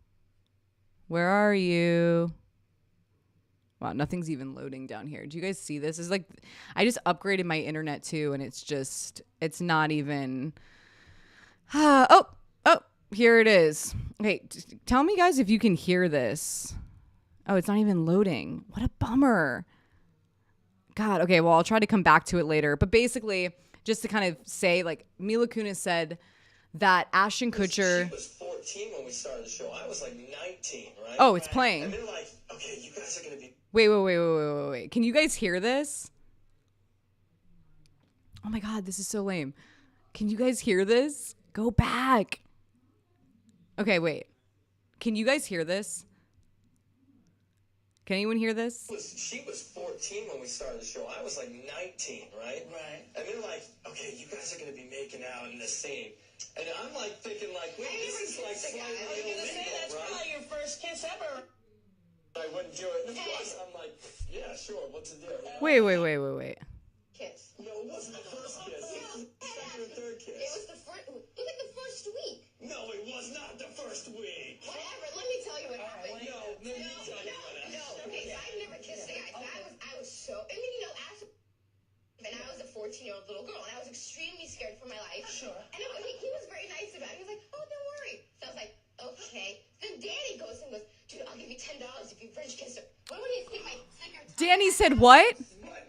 Where are you? Wow, nothing's even loading down here. Do you guys see this? It's like, I just upgraded my internet too, and it's not even, oh, here it is. Okay, tell me guys if you can hear this. Oh, it's not even loading. What a bummer. God, okay, well, I'll try to come back to it later. But basically, just to kind of say, like, Mila Kunis said that Ashton Kutcher... She was 14 when we started the show. I was like 19, right? Oh, it's playing. And they're like, okay, you guys are going to be... Wait. Can you guys hear this? Oh my God, this is so lame. Can you guys hear this? Go back. Okay, wait. Can you guys hear this? Can anyone hear this? She was 14 when we started the show. I was like 19, right? Right. And they're like, okay, you guys are going to be making out in the scene. And I'm like thinking like, wait, this is like slightly illegal, That's right? probably your first kiss ever. I wouldn't do it. And of course, I'm like, yeah, sure, what's the deal? Wait. Kiss. No, it wasn't the first kiss. It was the second or third kiss. It was the first. It was like the first week. No, it was not the first week. Whatever. Let me tell you what happened. No, you tell me what happened. No. Okay, so I've never kissed a guy. So I was so. I mean, Ashton, and I was a 14-year-old little girl, and I was extremely scared for my life. Sure. And he was very nice about it. He was like, "Oh, don't worry." So I was like, "Okay." Then Danny goes and goes, "Dude, I'll give you $10 if you French kiss her." What would he stick my tongue? Danny said what? What?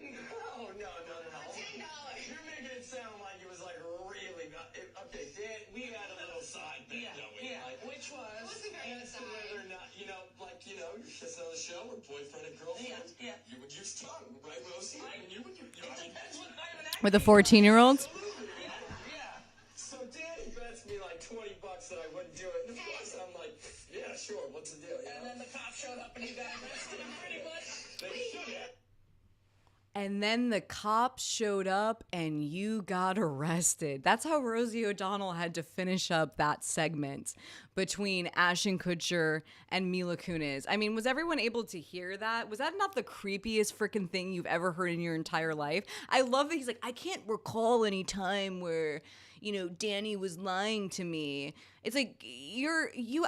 No. $10. You're making it sound like it was like really not. Okay, Dan, we had a little side thing, don't we? Yeah. Like, Which was? It wasn't very as to inside. whether or not, you're kissing on the show or boyfriend and girlfriend. Yeah. You would use tongue, right, Rosie? I mean, you would use. It depends what kind of an act. With a 14-year-old? Absolutely. Yeah. So Danny bets me like $20 that I wouldn't do it. And of course, I'm like, yeah, sure. What's the deal? And then the cop showed up and you got arrested pretty much. They should have. And then the cops showed up and you got arrested. That's how Rosie O'Donnell had to finish up that segment between Ashton Kutcher and Mila Kunis. I mean, was everyone able to hear that? Was that not the creepiest freaking thing you've ever heard in your entire life? I love that he's like, I can't recall any time where, Danny was lying to me. It's like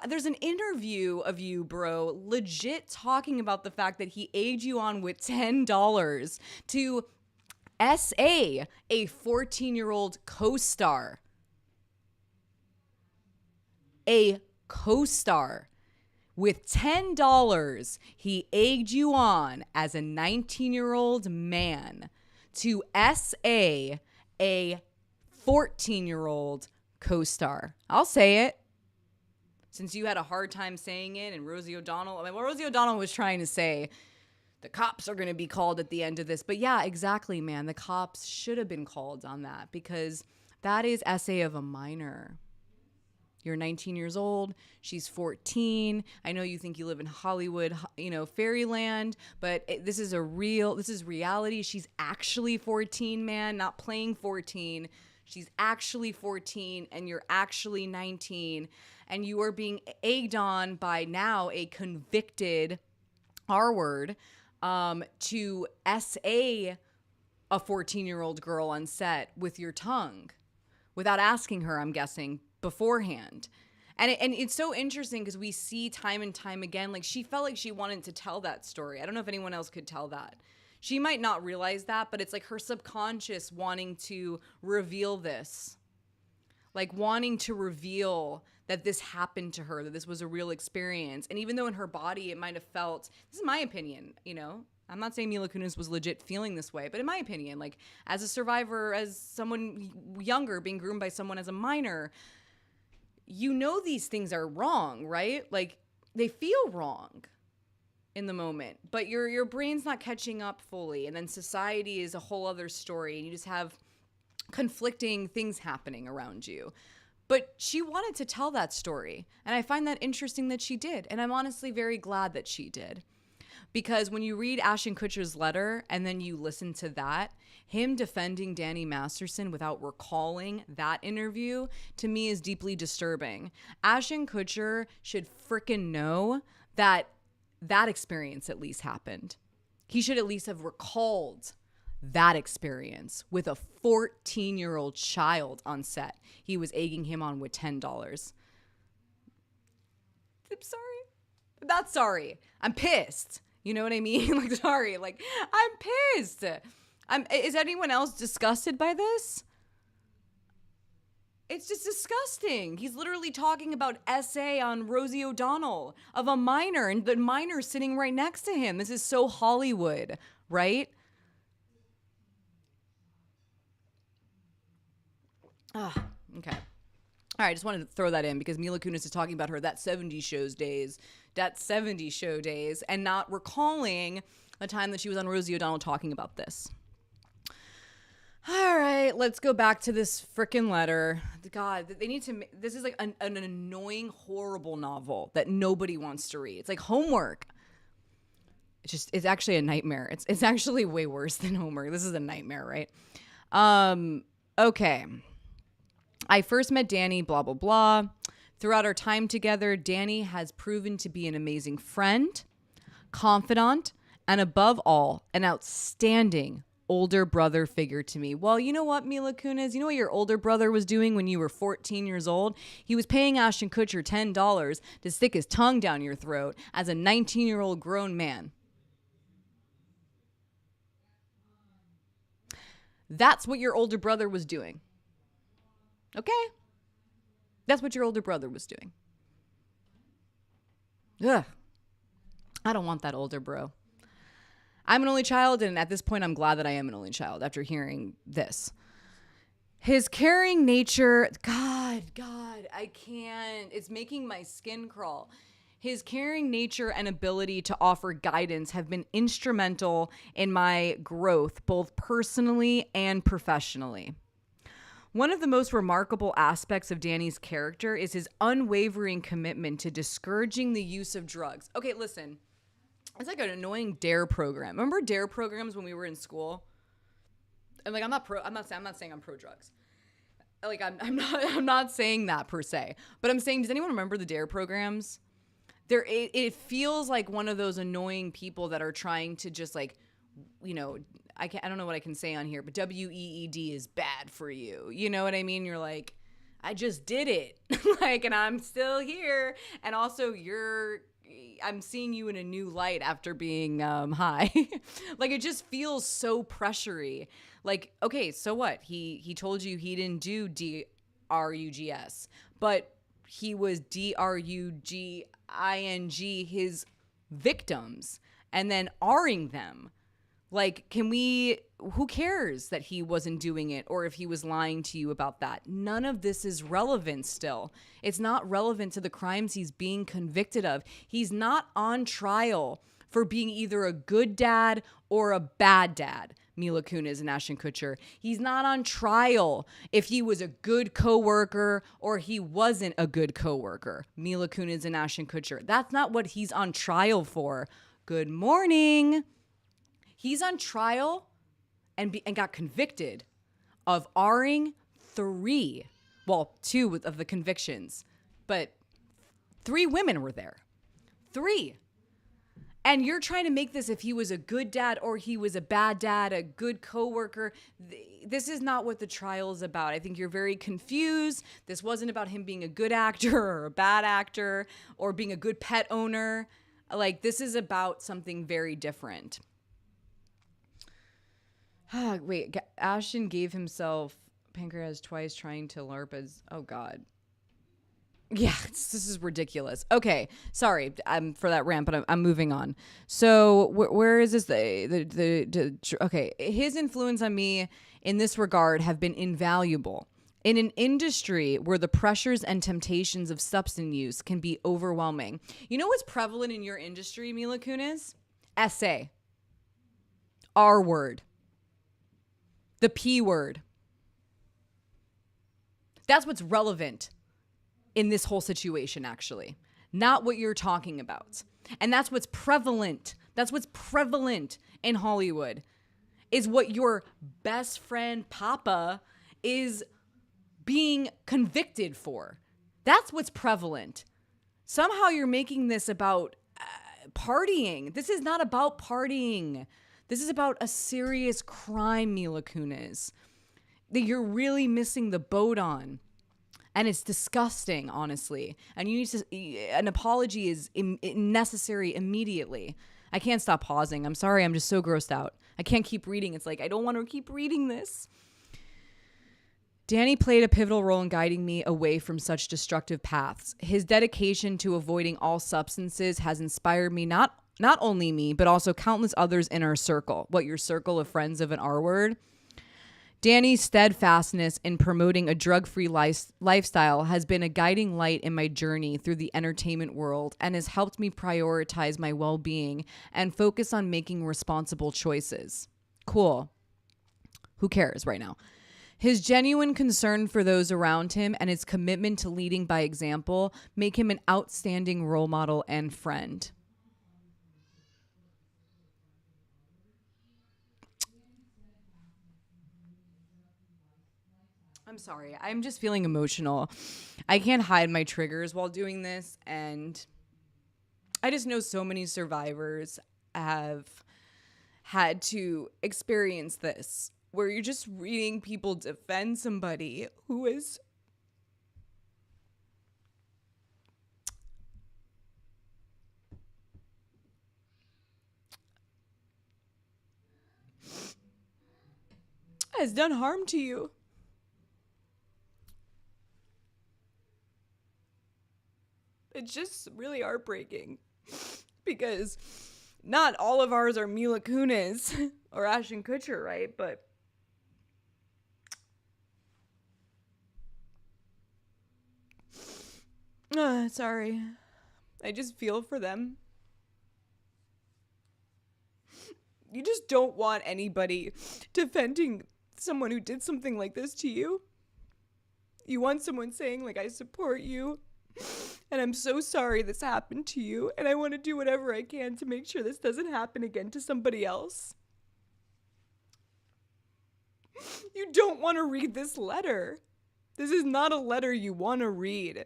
there's an interview of you, bro, legit talking about the fact that he egged you on with $10 to SA a 14-year-old co-star. A co-star. With $10, he egged you on as a 19-year-old man to SA a 14-year-old co-star. I'll say it. Since you had a hard time saying it, and Rosie O'Donnell, what Rosie O'Donnell was trying to say, the cops are going to be called at the end of this. But yeah, exactly, man. The cops should have been called on that because that is SA of a minor. You're 19 years old. She's 14. I know you think you live in Hollywood, fairyland, but this is reality. She's actually 14, man, not playing 14. She's actually 14 and you're actually 19 and you are being egged on by now a convicted R-word to SA a 14-year-old girl on set with your tongue without asking her, I'm guessing, beforehand. And it's so interesting because we see time and time again, like she felt like she wanted to tell that story. I don't know if anyone else could tell that. She might not realize that, but it's like her subconscious wanting to reveal this. Like wanting to reveal that this happened to her, that this was a real experience. And even though in her body it might have felt, this is my opinion, I'm not saying Mila Kunis was legit feeling this way, but in my opinion, like as a survivor, as someone younger being groomed by someone as a minor, these things are wrong, right? Like they feel wrong in the moment, but your brain's not catching up fully. And then society is a whole other story and you just have conflicting things happening around you. But she wanted to tell that story. And I find that interesting that she did. And I'm honestly very glad that she did. Because when you read Ashton Kutcher's letter and then you listen to that, him defending Danny Masterson without recalling that interview, to me is deeply disturbing. Ashton Kutcher should frickin' know that experience at least happened. He should at least have recalled that experience with a 14-year-old child on set. He was egging him on with $10. I'm sorry. Not sorry. I'm pissed. You know what I mean? Like, sorry. Like, I'm pissed. Is anyone else disgusted by this? It's just disgusting. He's literally talking about SA on Rosie O'Donnell of a minor, and the minor sitting right next to him. This is so Hollywood, right? Okay. All right, I just wanted to throw that in because Mila Kunis is talking about her that 70s show days, and not recalling the time that she was on Rosie O'Donnell talking about this. All right, let's go back to this freaking letter. God, they need to. This is like an annoying, horrible novel that nobody wants to read. It's like homework. It's actually a nightmare. It's actually way worse than homework. This is a nightmare, right? Okay. I first met Danny, blah, blah, blah. Throughout our time together, Danny has proven to be an amazing friend, confidant, and above all, an outstanding older brother figure to me. Well, you know what, Mila Kunis? You know what your older brother was doing when you were 14 years old? He was paying Ashton Kutcher $10 to stick his tongue down your throat as a 19-year-old grown man. That's what your older brother was doing. Okay? That's what your older brother was doing. Ugh. I don't want that older bro. I'm an only child, and at this point, I'm glad that I am an only child after hearing this. His caring nature, God, I can't. It's making my skin crawl. His caring nature and ability to offer guidance have been instrumental in my growth, both personally and professionally. One of the most remarkable aspects of Danny's character is his unwavering commitment to discouraging the use of drugs. Okay, listen. It's like an annoying DARE program. Remember DARE programs when we were in school? And like I'm not saying I'm pro drugs. Like I'm not saying that per se. But I'm saying, does anyone remember the DARE programs? It feels like one of those annoying people that are trying to just like, you know, I don't know what I can say on here, but WEED is bad for you. You know what I mean? You're like, I just did it. Like, and I'm still here. And also I'm seeing you in a new light after being high. Like, it just feels so pressury. Like, okay, so what? He told you he didn't do DRUGS, but he was DRUGING his victims and then R-ing them. Like, who cares that he wasn't doing it or if he was lying to you about that? None of this is relevant still. It's not relevant to the crimes he's being convicted of. He's not on trial for being either a good dad or a bad dad, Mila Kunis and Ashton Kutcher. He's not on trial if he was a good coworker or he wasn't a good coworker, Mila Kunis and Ashton Kutcher. That's not what he's on trial for. Good morning. He's on trial and got convicted of R-ing 2 of the convictions, but 3 women were there. 3. And you're trying to make this if he was a good dad or he was a bad dad, a good coworker. This is not what the trial is about. I think you're very confused. This wasn't about him being a good actor or a bad actor or being a good pet owner. Like, this is about something very different. Wait, Ashton gave himself pancreas twice trying to LARP as, oh God. Yeah, this is ridiculous. Okay, sorry for that rant, but I'm moving on. So where is this? Okay, his influence on me in this regard have been invaluable. In an industry where the pressures and temptations of substance use can be overwhelming. You know what's prevalent in your industry, Mila Kunis? SA. R word. The P word. That's what's relevant in this whole situation, actually. Not what you're talking about. And that's what's prevalent. That's what's prevalent in Hollywood. Is what your best friend Papa is being convicted for. That's what's prevalent. Somehow you're making this about partying. This is not about partying. This is about a serious crime, Mila Kunis, that you're really missing the boat on. And it's disgusting, honestly. And you need to, an apology is necessary immediately. I can't stop pausing. I'm sorry. I'm just so grossed out. I can't keep reading. It's like, I don't want to keep reading this. Danny played a pivotal role in guiding me away from such destructive paths. His dedication to avoiding all substances has inspired me, not only me, but also countless others in our circle. What, your circle of friends of an R word? Danny's steadfastness in promoting a drug-free lifestyle has been a guiding light in my journey through the entertainment world and has helped me prioritize my well-being and focus on making responsible choices. Cool. Who cares right now? His genuine concern for those around him and his commitment to leading by example make him an outstanding role model and friend. I'm sorry. I'm just feeling emotional. I can't hide my triggers while doing this. And I just know so many survivors have had to experience this, where you're just reading people defend somebody who is has done harm to you. It's just really heartbreaking because not all of ours are Mila Kunis or Ashton Kutcher, right? But sorry. I just feel for them. You just don't want anybody defending someone who did something like this to you. You want someone saying, like, I support you. And I'm so sorry this happened to you. And I want to do whatever I can to make sure this doesn't happen again to somebody else. You don't want to read this letter. This is not a letter you want to read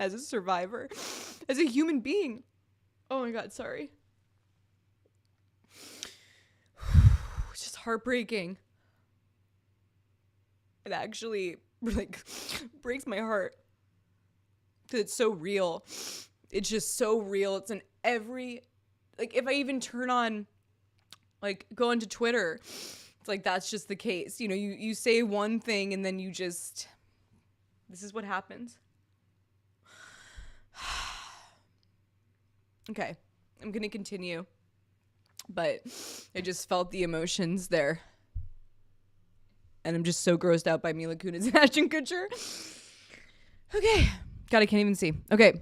as a survivor, as a human being. Oh my God, sorry. It's just heartbreaking. It actually, like, breaks my heart. It's so real. It's just so real. It's in every, like, if I even turn on, like, go onto Twitter, it's like, that's just the case. You know, you say one thing and then you just, this is what happens. Okay, I'm going to continue. But I just felt the emotions there. And I'm just so grossed out by Mila Kunis and Ashton Kutcher. Okay. God, I can't even see. Okay.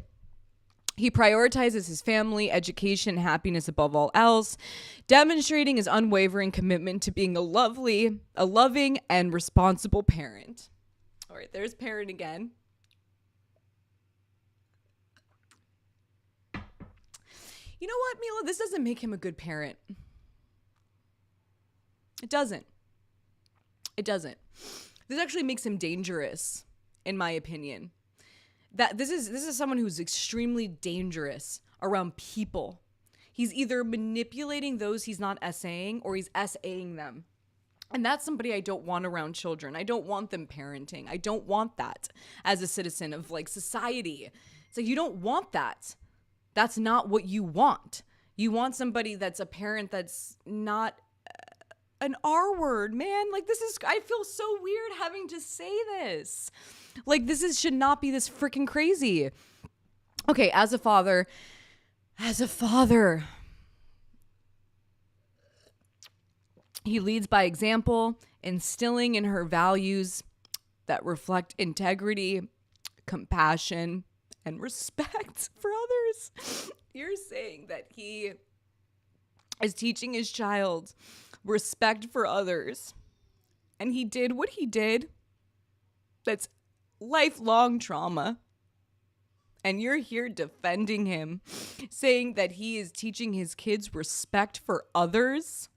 He prioritizes his family, education, happiness above all else, demonstrating his unwavering commitment to being a loving, and responsible parent. All right, there's parent again. You know what, Mila? This doesn't make him a good parent. It doesn't. It doesn't. This actually makes him dangerous, in my opinion. That this is someone who's extremely dangerous around people. He's either manipulating those he's not essaying or he's essaying them. And that's somebody I don't want around children. I don't want them parenting. I don't want that as a citizen of, like, society. So you don't want that. That's not what you want. You want somebody that's a parent that's not an R word, man. Like, this is, I feel so weird having to say this. Like, should not be this freaking crazy. Okay, as a father, he leads by example, instilling in her values that reflect integrity, compassion, and respect for others. You're saying that he is teaching his child respect for others. And he did what he did. That's lifelong trauma. And you're here defending him, saying that he is teaching his kids respect for others.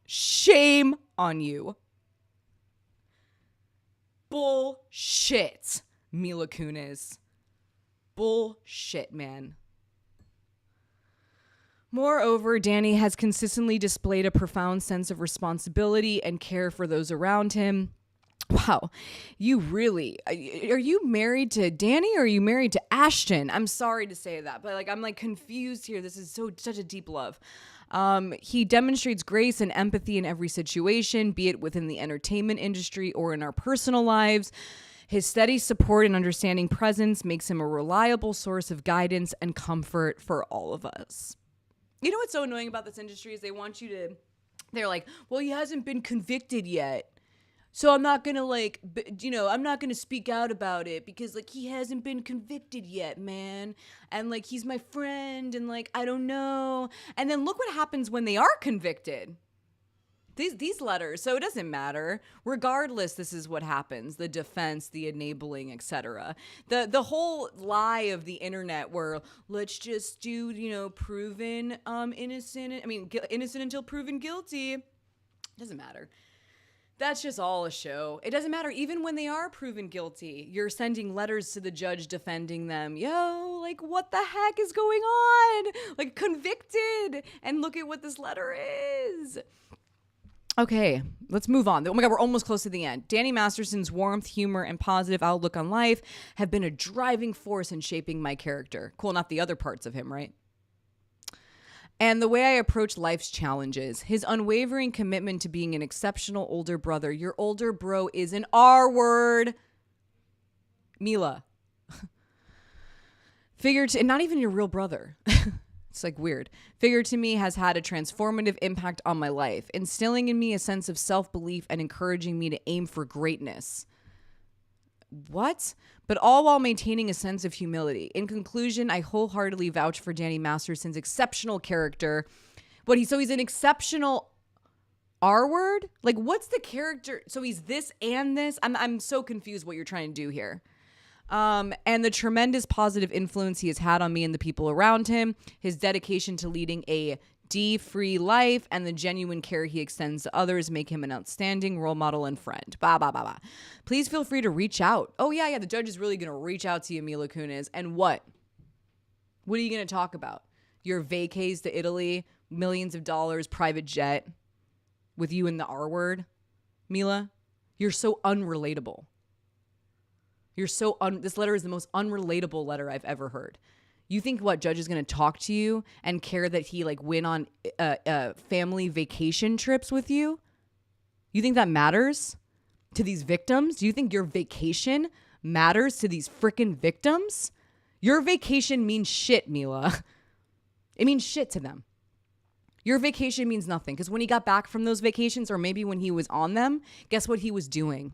Shame on you. Bullshit, Mila Kunis. Bullshit, man. Moreover, Danny has consistently displayed a profound sense of responsibility and care for those around him. Wow, you really, are you married to Danny or are you married to Ashton? I'm sorry to say that, but, like, I'm, like, confused here. This is such a deep love. He demonstrates grace and empathy in every situation, be it within the entertainment industry or in our personal lives. His steady support and understanding presence makes him a reliable source of guidance and comfort for all of us. You know what's so annoying about this industry is they're like, well, he hasn't been convicted yet. So I'm not going to like, I'm not going to speak out about it because like he hasn't been convicted yet, man. And like he's my friend and like I don't know. And then look what happens when they are convicted. These letters, so it doesn't matter. Regardless, this is what happens. The defense, the enabling, etc. The whole lie of the internet where let's just do, proven innocent. I mean, innocent until proven guilty. Doesn't matter. That's just all a show. It doesn't matter. Even when they are proven guilty, you're sending letters to the judge defending them. Yo, like what the heck is going on? Like convicted. And look at what this letter is. Okay, let's move on. Oh my God, we're almost close to the end. Danny Masterson's warmth, humor, and positive outlook on life have been a driving force in shaping my character. Cool, not the other parts of him, right? And the way I approach life's challenges, his unwavering commitment to being an exceptional older brother. Your older bro is an R word. Mila. Not even your real brother. It's like weird. Figure to me has had a transformative impact on my life, instilling in me a sense of self-belief and encouraging me to aim for greatness. What? But all while maintaining a sense of humility. In conclusion, I wholeheartedly vouch for Danny Masterson's exceptional character. So he's an exceptional R word? Like what's the character? So he's this and this? I'm so confused what you're trying to do here. And the tremendous positive influence he has had on me and the people around him, his dedication to leading a D-free life, and the genuine care he extends to others make him an outstanding role model and friend. Bah, bah, bah, bah. Please feel free to reach out. Oh, yeah, the judge is really going to reach out to you, Mila Kunis. And what? What are you going to talk about? Your vacays to Italy, millions of dollars, private jet, with you in the R word? Mila, you're so unrelatable. This letter is the most unrelatable letter I've ever heard. You think what judge is going to talk to you and care that he like went on family vacation trips with you? You think that matters to these victims? Do you think your vacation matters to these freaking victims? Your vacation means shit, Mila. It means shit to them. Your vacation means nothing because when he got back from those vacations or maybe when he was on them, guess what he was doing?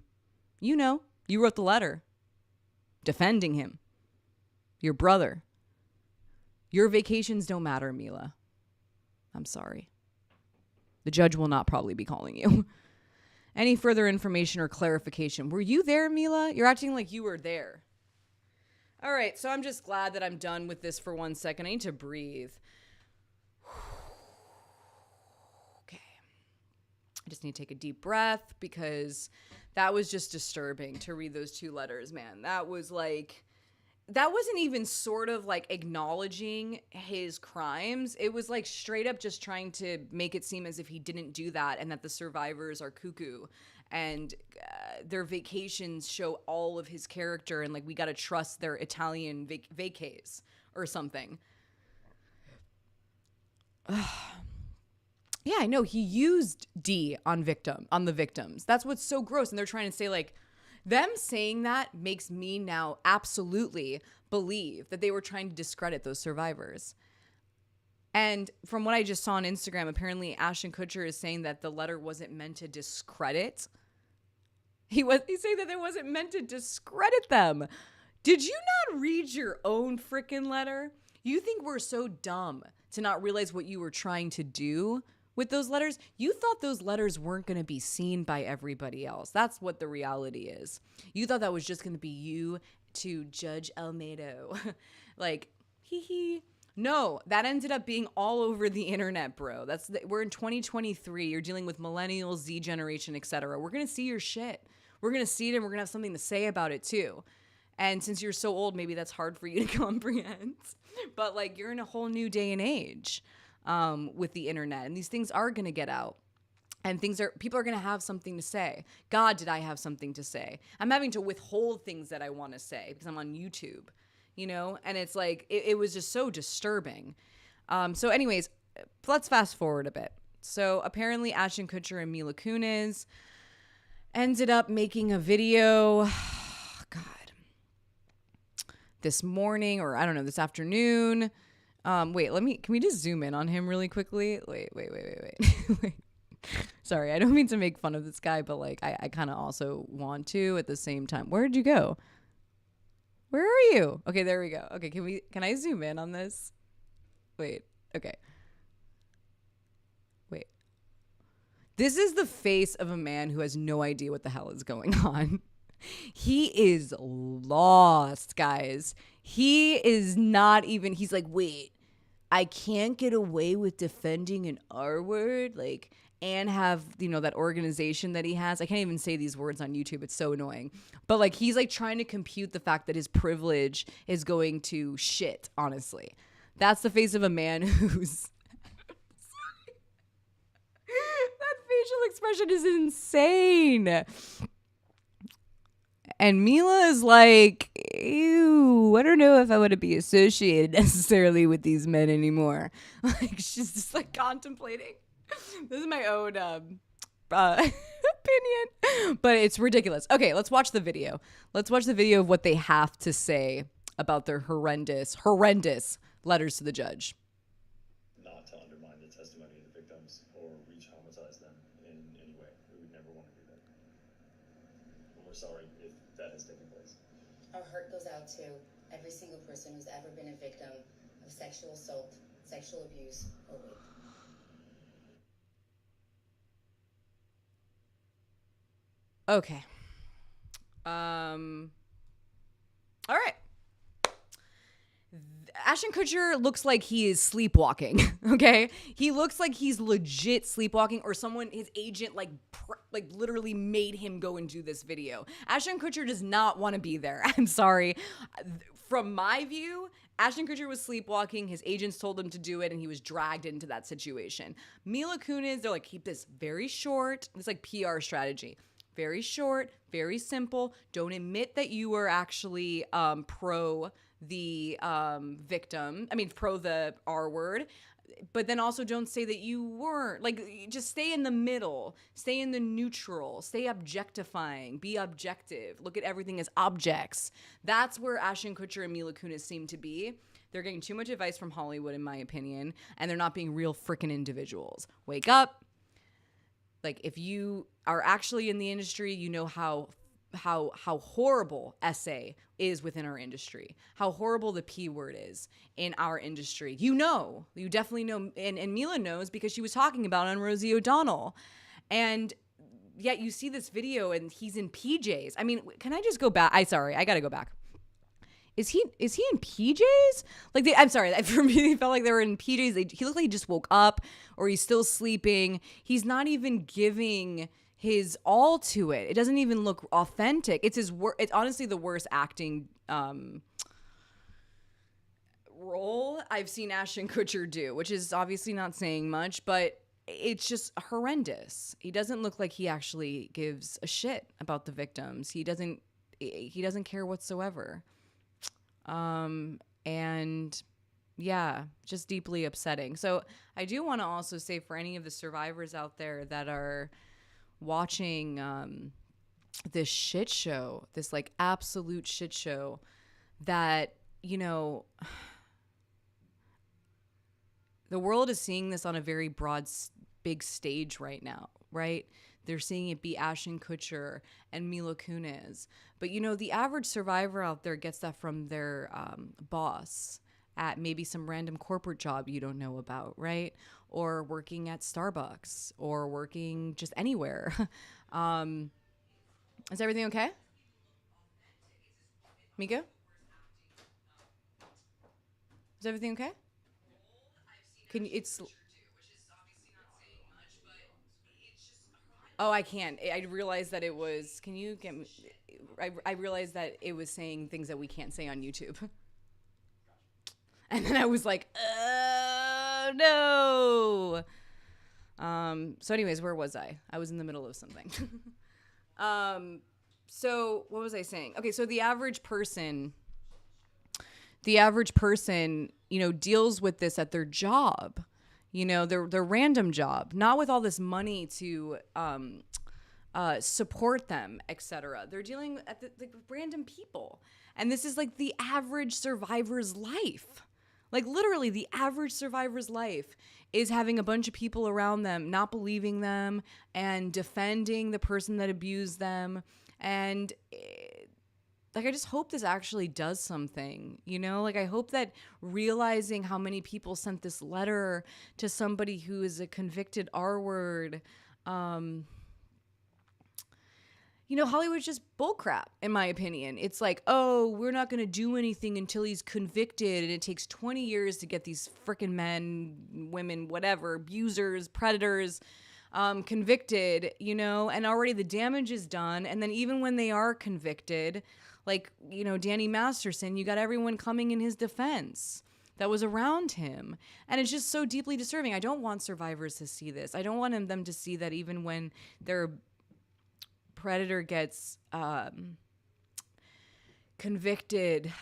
You wrote the letter. Defending him. Your brother. Your vacations don't matter, Mila. I'm sorry. The judge will not probably be calling you. Any further information or clarification? Were you there, Mila? You're acting like you were there. All right, so I'm just glad that I'm done with this for 1 second. I need to breathe. Okay. I just need to take a deep breath because that was just disturbing to read those two letters, man. That wasn't even sort of like acknowledging his crimes. It was like straight up just trying to make it seem as if he didn't do that and that the survivors are cuckoo and their vacations show all of his character and like we got to trust their Italian vacays or something. Yeah, I know. He used D on the victims. That's what's so gross. And they're trying to say like, them saying that makes me now absolutely believe that they were trying to discredit those survivors. And from what I just saw on Instagram, apparently Ashton Kutcher is saying that the letter wasn't meant to discredit. He's saying that it wasn't meant to discredit them. Did you not read your own freaking letter? You think we're so dumb to not realize what you were trying to do with those letters? You thought those letters weren't going to be seen by everybody else. That's what the reality is. You thought that was just going to be you to Judge Almedo. Like, hee hee. No, that ended up being all over the internet, bro. We're in 2023. You're dealing with millennials, Z generation, etc. We're going to see your shit. We're going to see it and we're going to have something to say about it too. And since you're so old, maybe that's hard for you to comprehend. But like, you're in a whole new day and age with the internet, and these things are going to get out. And people are going to have something to say. God, did I have something to say? I'm having to withhold things that I want to say because I'm on YouTube, and it's like, it was just so disturbing. So anyways, let's fast forward a bit. So apparently Ashton Kutcher and Mila Kunis ended up making a video, God, this morning, or I don't know, this afternoon. Can we just zoom in on him really quickly? Wait. Wait. Sorry, I don't mean to make fun of this guy, but like I kind of also want to at the same time. Where did you go? Where are you? Okay, there we go. Okay, can I zoom in on this? Wait. Okay. Wait. This is the face of a man who has no idea what the hell is going on. He is lost, guys. He is not even, he's like, wait, I can't get away with defending an R word, like, and have, you know, that organization that he has. I can't even say these words on YouTube. It's so annoying. But like, he's like trying to compute the fact that his privilege is going to shit, honestly. That's the face of a man who's, that facial expression is insane. And Mila is like, ew, I don't know if I want to be associated necessarily with these men anymore. Like, she's just like contemplating. This is my own opinion, but it's ridiculous. Okay, let's watch the video. Let's watch the video of what they have to say about their horrendous letters to the judge. Not to undermine the testimony of the victims or re-traumatize them in any way. We would never want to do that. And we're sorry if that has taken place. Our heart goes out to every single person who's ever been a victim of sexual assault, sexual abuse, or rape. Okay. All right. Ashton Kutcher looks like he is sleepwalking, okay? He looks like he's legit sleepwalking, or someone, his agent, like literally made him go and do this video. Ashton Kutcher does not want to be there. I'm sorry. From my view, Ashton Kutcher was sleepwalking. His agents told him to do it, and he was dragged into that situation. Mila Kunis, they're like, keep this very short. It's like PR strategy. Very short, very simple. Don't admit that you were actually pro the victim. I mean, pro the R word. But then also don't say that you weren't. Like, just stay in the middle. Stay in the neutral. Stay objectifying. Be objective. Look at everything as objects. That's where Ashton Kutcher and Mila Kunis seem to be. They're getting too much advice from Hollywood, in my opinion, and they're not being real freaking individuals. Wake up. Like, if you are actually in the industry, you know how horrible SA is within our industry, how horrible the P word is in our industry. You definitely know, and Mila knows because she was talking about it on Rosie O'Donnell. And yet you see this video and he's in PJs. I mean, can I just go back? I gotta go back. Is he in PJs? Like, I'm sorry. For me, it felt like they were in PJs. He looked like he just woke up, or he's still sleeping. He's not even giving his all to it. It doesn't even look authentic. It's it's honestly the worst acting role I've seen Ashton Kutcher do, which is obviously not saying much, but it's just horrendous. He doesn't look like he actually gives a shit about the victims. He doesn't care whatsoever. And yeah, just deeply upsetting. So I do want to also say, for any of the survivors out there that are watching, this shit show, this like absolute shit show, that, you know, the world is seeing this on a very broad, big stage right now, right? They're seeing it be Ashton Kutcher and Mila Kunis. But, you know, the average survivor out there gets that from their boss at maybe some random corporate job you don't know about, right? Or working at Starbucks, or working just anywhere. Is everything okay? Mika? Is everything okay? Oh, I can't. I realized that it was, can you get me, I realized that it was saying things that we can't say on YouTube. And then I was like, no. So anyways, where was I? I was in the middle of something. So what was I saying? Okay, so the average person, you know, deals with this at their job. You know, their random job, not with all this money to support them, etc. They're dealing at the random people. And this is like the average survivor's life. Like literally the average survivor's life is having a bunch of people around them not believing them and defending the person that abused them. And like, I just hope this actually does something, you know? Like, I hope that realizing how many people sent this letter to somebody who is a convicted R-word, you know, Hollywood's just bullcrap, in my opinion. It's like, oh, we're not going to do anything until he's convicted, and it takes 20 years to get these freaking men, women, whatever, abusers, predators, convicted, you know, and already the damage is done. And then even when they are convicted, like, you know, Danny Masterson, you got everyone coming in his defense that was around him. And it's just so deeply disturbing. I don't want survivors to see this. I don't want them to see that even when their predator gets convicted,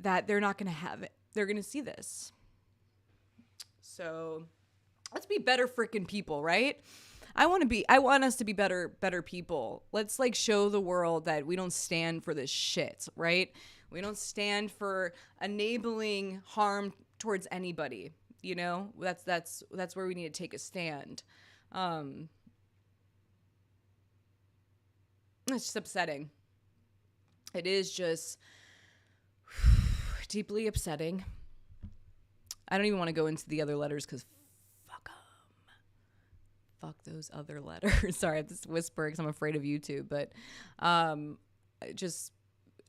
that they're not going to have it. They're going to see this. So let's be better freaking people, right? I want us to be better people. Let's like show the world that we don't stand for this shit, right? We don't stand for enabling harm towards anybody. You know, that's where we need to take a stand. It's just upsetting. It is just deeply upsetting. I don't even want to go into the other letters because fuck them. Fuck those other letters. Sorry, I have to whisper because I'm afraid of YouTube. But I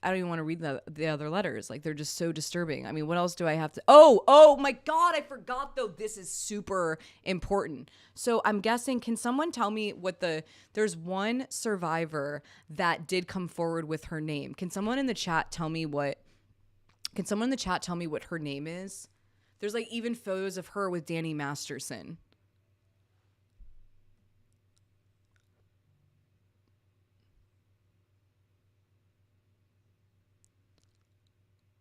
don't even want to read the other letters. Like, they're just so disturbing. I mean, what else do I have to... Oh my God, I forgot, though. This is super important. So I'm guessing, can someone tell me what there's one survivor that did come forward with her name. Can someone in the chat tell me what her name is? There's like even photos of her with Danny Masterson.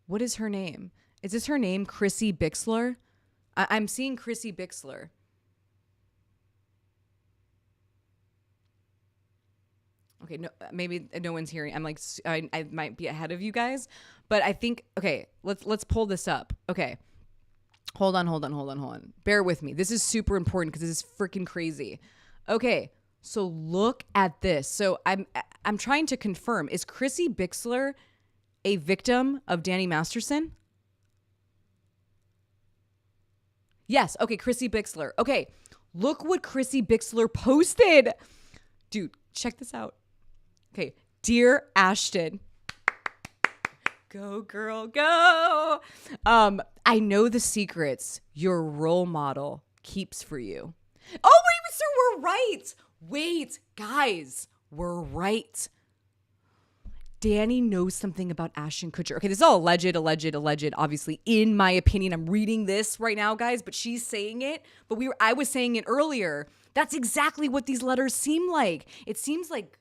What is her name? Is this her name, Chrissy Bixler? I'm seeing Chrissy Bixler. Okay, no, maybe no one's hearing. I'm like, I might be ahead of you guys, but I think, okay, let's pull this up. Okay, hold on. Bear with me. This is super important because this is freaking crazy. Okay, so look at this. So I'm trying to confirm, is Chrissy Bixler a victim of Danny Masterson? Yes. Okay, Chrissy Bixler. Okay, look what Chrissy Bixler posted. Dude, check this out. Okay, dear Ashton. Go, girl, go. I know the secrets your role model keeps for you. Oh, wait, sir, we're right. Wait, guys, we're right. Danny knows something about Ashton Kutcher. Okay, this is all alleged, obviously, in my opinion. I'm reading this right now, guys, but she's saying it. But I was saying it earlier. That's exactly what these letters seem like. It seems like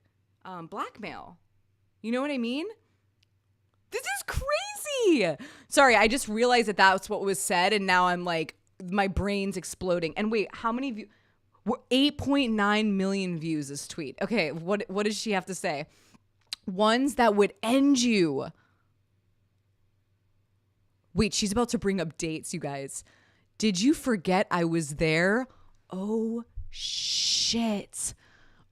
blackmail. You know what I mean? This is crazy. Sorry, I just realized that that's what was said, and now I'm like, my brain's exploding. And wait, how many views? 8.9 million views this tweet. Okay, what does she have to say? Ones that would end you. Wait, she's about to bring up dates, you guys. Did you forget I was there? Oh, shit.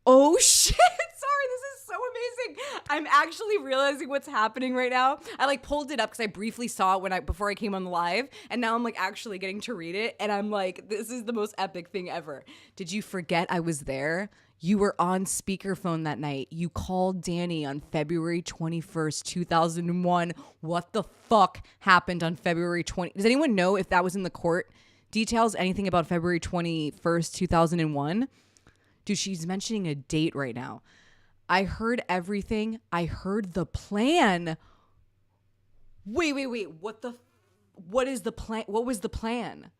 Oh, shit. Sorry, this is so amazing. I'm actually realizing what's happening right now. I like pulled it up because I briefly saw it before I came on the live, and now I'm like actually getting to read it, and I'm like, this is the most epic thing ever. Did you forget I was there? You were on speakerphone that night. You called Danny on February 21st, 2001. What the fuck happened on February 20? Does anyone know if that was in the court details? Anything about February 21st, 2001? Dude, she's mentioning a date right now. I heard everything. I heard the plan. Wait. What is the plan? What was the plan?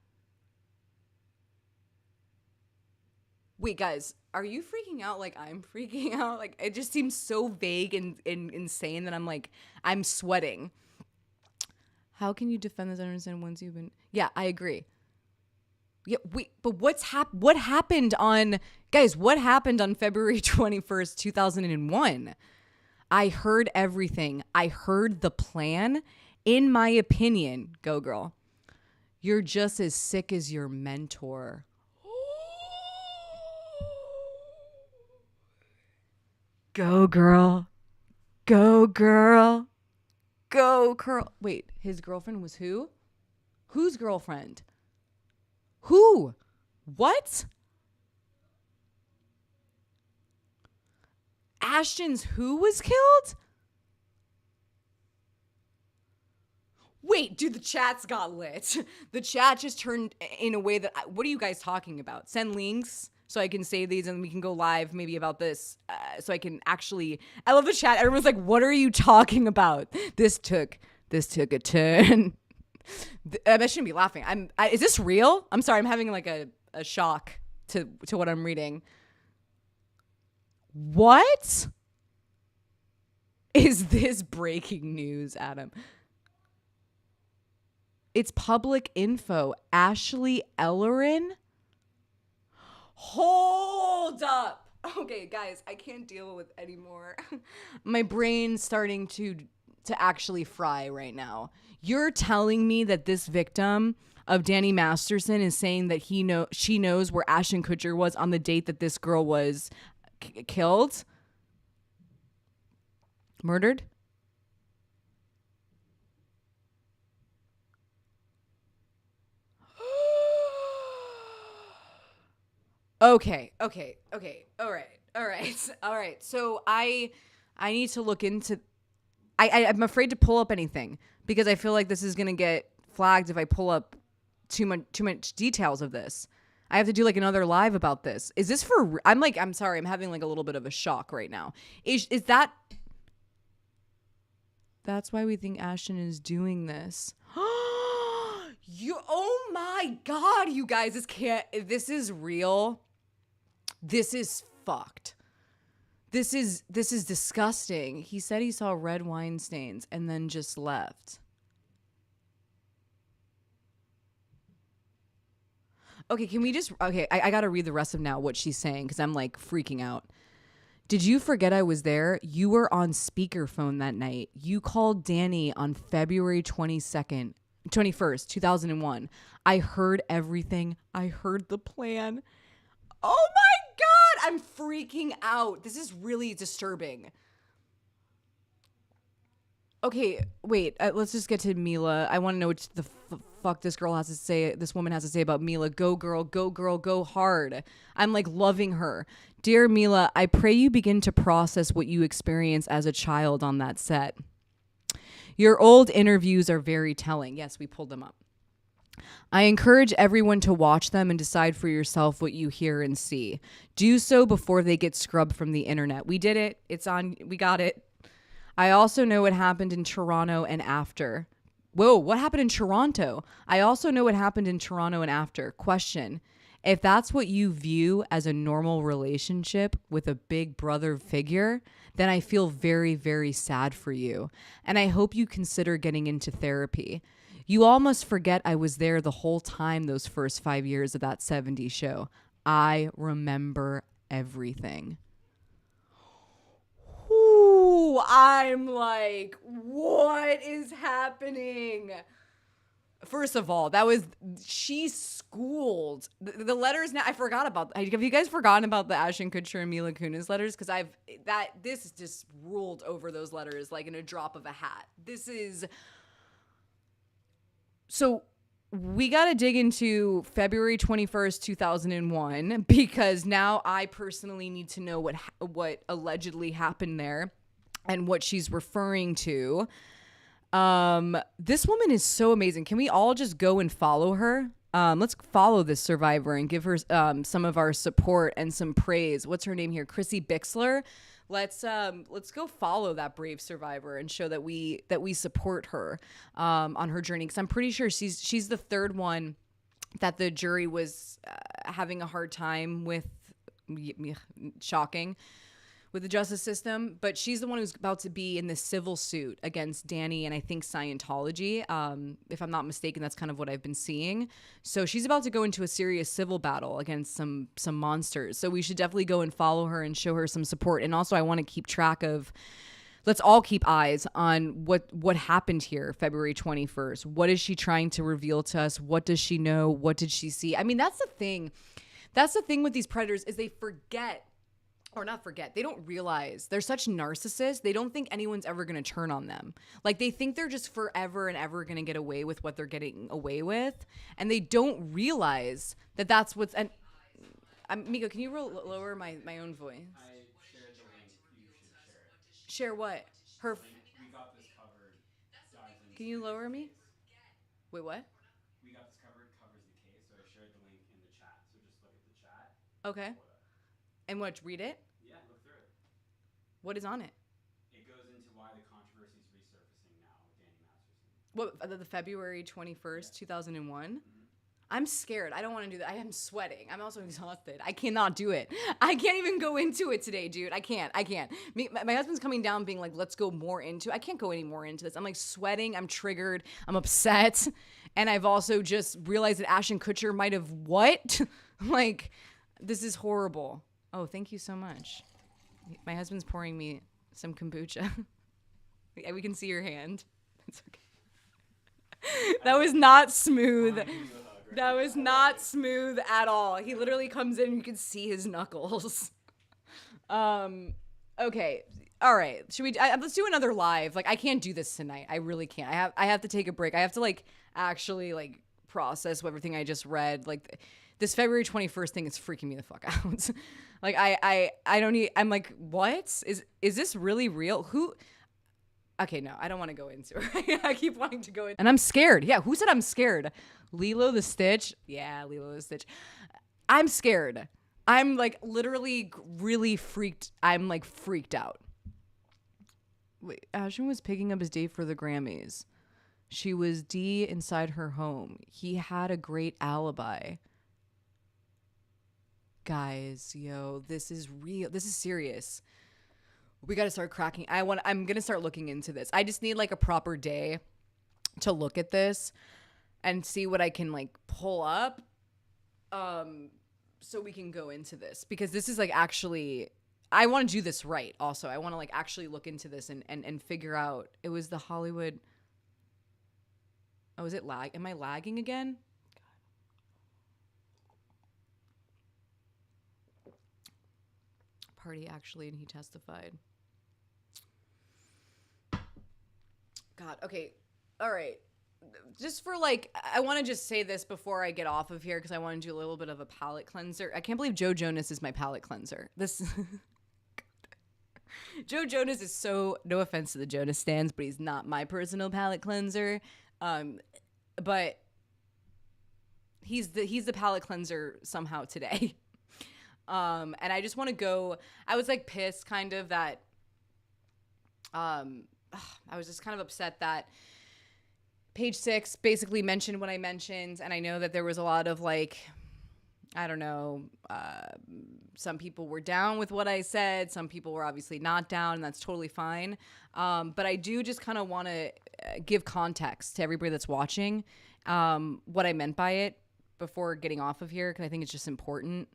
Wait, guys, are you freaking out like I'm freaking out? Like, it just seems so vague and insane that I'm sweating. How can you defend this understand once you've been... Yeah, I agree. Yeah, wait, but what happened on... Guys, what happened on February 21st, 2001? I heard everything. I heard the plan. In my opinion, go girl, You're just as sick as your mentor. Go, girl. Go, girl. Go, girl. Wait, his girlfriend was who? Whose girlfriend? Who? What? Ashton's who was killed? Wait, dude, the chat's got lit. The chat just turned in a way that, what are you guys talking about? Send links so I can save these and we can go live maybe about this. So I can actually, I love the chat. Everyone's like, what are you talking about? This took a turn. I shouldn't be laughing. Is this real? I'm sorry. I'm having like a shock to what I'm reading. What? Is this breaking news, Adam? It's public info. Ashley Ellerin? Hold up. Okay, guys, I can't deal with anymore. My brain's starting to actually fry right now. You're telling me that this victim of Danny Masterson is saying that she knows where Ashton Kutcher was on the date that this girl was killed? Murdered? Okay. All right. So I need to look into. I'm afraid to pull up anything because I feel like this is gonna get flagged if I pull up too much details of this. I have to do like another live about this. Is this for? I'm sorry. I'm having like a little bit of a shock right now. Is that? That's why we think Ashton is doing this. Oh my God, you guys, this is real. This is fucked. This is disgusting. He said he saw red wine stains and then just left. Okay, I gotta read the rest of now what she's saying because I'm like freaking out. Did you forget I was there? You were on speakerphone that night. You called Danny on February 21st, 2001. I heard everything. I heard the plan. Oh my God, I'm freaking out. This is really disturbing. Okay, wait, let's just get to Mila. I want to know what the fuck this woman has to say about Mila. Go girl, go hard. I'm like loving her. Dear Mila, I pray you begin to process what you experienced as a child on that set. Your old interviews are very telling. Yes, we pulled them up. I encourage everyone to watch them and decide for yourself what you hear and see. Do so before they get scrubbed from the internet. We did it. It's on. We got it. I also know what happened in Toronto and after. Whoa, what happened in Toronto? I also know what happened in Toronto and after. Question. If that's what you view as a normal relationship with a big brother figure, then I feel very, very sad for you. And I hope you consider getting into therapy. You almost forget I was there the whole time those first 5 years of that 70s show. I remember everything. Ooh, I'm like, what is happening? First of all, she schooled the letters. Now I forgot about. Have you guys forgotten about the Ashton Kutcher and Mila Kunis letters? Because this just ruled over those letters like in a drop of a hat. This is. So we got to dig into February 21st, 2001, because now I personally need to know what allegedly happened there and what she's referring to. This woman is so amazing. Can we all just go and follow her? Let's follow this survivor and give her some of our support and some praise. What's her name here? Chrissy Bixler. Let's go follow that brave survivor and show that we support her on her journey, because I'm pretty sure she's the third one that the jury was having a hard time with. Shocking. With the justice system, but she's the one who's about to be in this civil suit against Danny and I think Scientology. If I'm not mistaken, that's kind of what I've been seeing. So she's about to go into a serious civil battle against some monsters. So we should definitely go and follow her and show her some support. And also I want to keep track of let's all keep eyes on what happened here February 21st. What is she trying to reveal to us? What does she know? What did she see? I mean, that's the thing. That's the thing with these predators is they forget, or not forget, they don't realize they're such narcissists. They don't think anyone's ever going to turn on them. Like they think they're just forever and ever going to get away with what they're getting away with. And they don't realize that that's what's, and Mika, can you lower my own voice? I shared the link. You should share it. Share what? Her. We got this covered. Dives into Can you the lower me? case. Wait, what? We got this covered. Covers the case. So I shared the link in the chat. So just look at the chat. Okay. Pull it up. And what? Read it? Yeah, look through it. What is on it? It goes into why the controversy is resurfacing now with Danny Masterson. What? The February 21st, 2001? I'm scared. I don't want to do that. I am sweating. I'm also exhausted. I cannot do it. I can't even go into it today, dude. I can't. My husband's coming down being like, let's go more into. I can't go any more into this. I'm like sweating. I'm triggered. I'm upset. And I've also just realized that Ashton Kutcher might have what? Like, this is horrible. Oh, thank you so much. My husband's pouring me some kombucha. We can see your hand. It's okay. That was not smooth. That was not smooth at all. He literally comes in and you can see his knuckles. Okay. All right. Should we let's do another live. Like I can't do this tonight. I really can't. I have to take a break. I have to like actually like process everything I just read. Like this February 21st thing is freaking me the fuck out. Like I don't need I'm like, what? Is this really real? Who Okay, no, I don't want to go into it. I keep wanting to go in. And I'm scared. Yeah, who said I'm scared? Lilo the Stitch? Yeah, Lilo the Stitch. I'm scared. I'm like literally really freaked. I'm like freaked out. Wait, Ashton was picking up his date for the Grammys. She was D inside her home. He had a great alibi. Guys, yo, this is real. This is serious. We got to start cracking. I'm going to start looking into this. I just need like a proper day to look at this and see what I can like pull up. So we can go into this because this is like actually, I want to do this right. Also, I want to like actually look into this and figure out it was the Hollywood. Oh, is it lag? Am I lagging again? Party actually, and he testified. God, okay. All right. Just for like, I want to just say this before I get off of here because I want to do a little bit of a palate cleanser. I can't believe Joe Jonas is my palate cleanser. This Joe Jonas is so, no offense to the Jonas stans, but he's not my personal palate cleanser. But he's the palate cleanser somehow today. And I just want to go, I was like pissed kind of that, I was just kind of upset that Page 6 basically mentioned what I mentioned. And I know that there was a lot of like, I don't know, some people were down with what I said. Some people were obviously not down, and that's totally fine. But I do just kind of want to give context to everybody that's watching what I meant by it before getting off of here, because I think it's just important.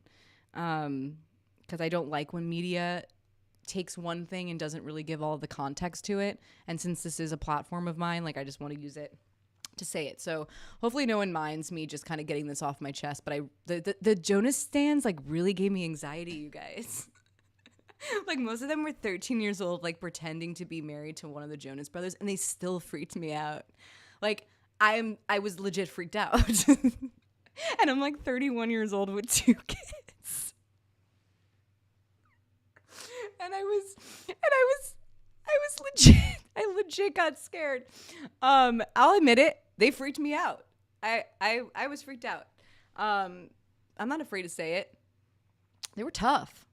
Because I don't like when media takes one thing and doesn't really give all the context to it. And since this is a platform of mine, like I just want to use it to say it. So hopefully no one minds me just kind of getting this off my chest. But the Jonas stans like really gave me anxiety, you guys. Like most of them were 13 years old, like pretending to be married to one of the Jonas brothers, and they still freaked me out. Like I was legit freaked out. And I'm like 31 years old with 2 kids. And I was legit got scared. I'll admit it. They freaked me out. I was freaked out. I'm not afraid to say it. They were tough.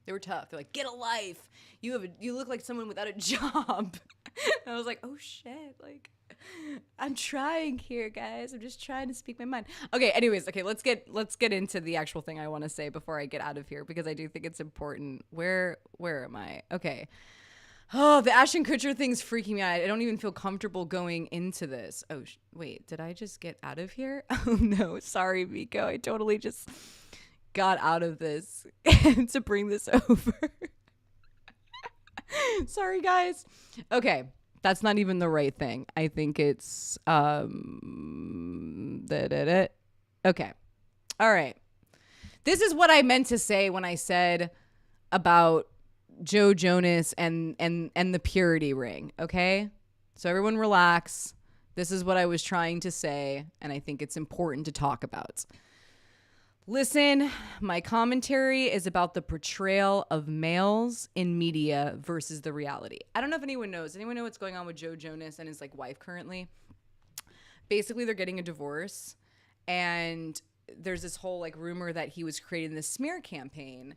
They're like, get a life. You look like someone without a job. And I was like, oh shit. Like, I'm trying here, guys. I'm just trying to speak my mind. Okay, anyways, let's get into the actual thing I want to say before I get out of here, because I do think it's important. Where am I? Okay. Oh, the Ashton Kutcher thing's freaking me out. I don't even feel comfortable going into this. Oh, wait, did I just get out of here? Oh no, sorry, Miko. I totally just got out of this to bring this over. Sorry, guys. Okay. That's not even the right thing. I think it's okay. All right. This is what I meant to say when I said about Joe Jonas and the purity ring, okay? So everyone relax. This is what I was trying to say, and I think it's important to talk about. Listen, my commentary is about the portrayal of males in media versus the reality. I don't know if anyone knows. Anyone know what's going on with Joe Jonas and his wife currently? Basically, they're getting a divorce, and there's this whole rumor that he was creating this smear campaign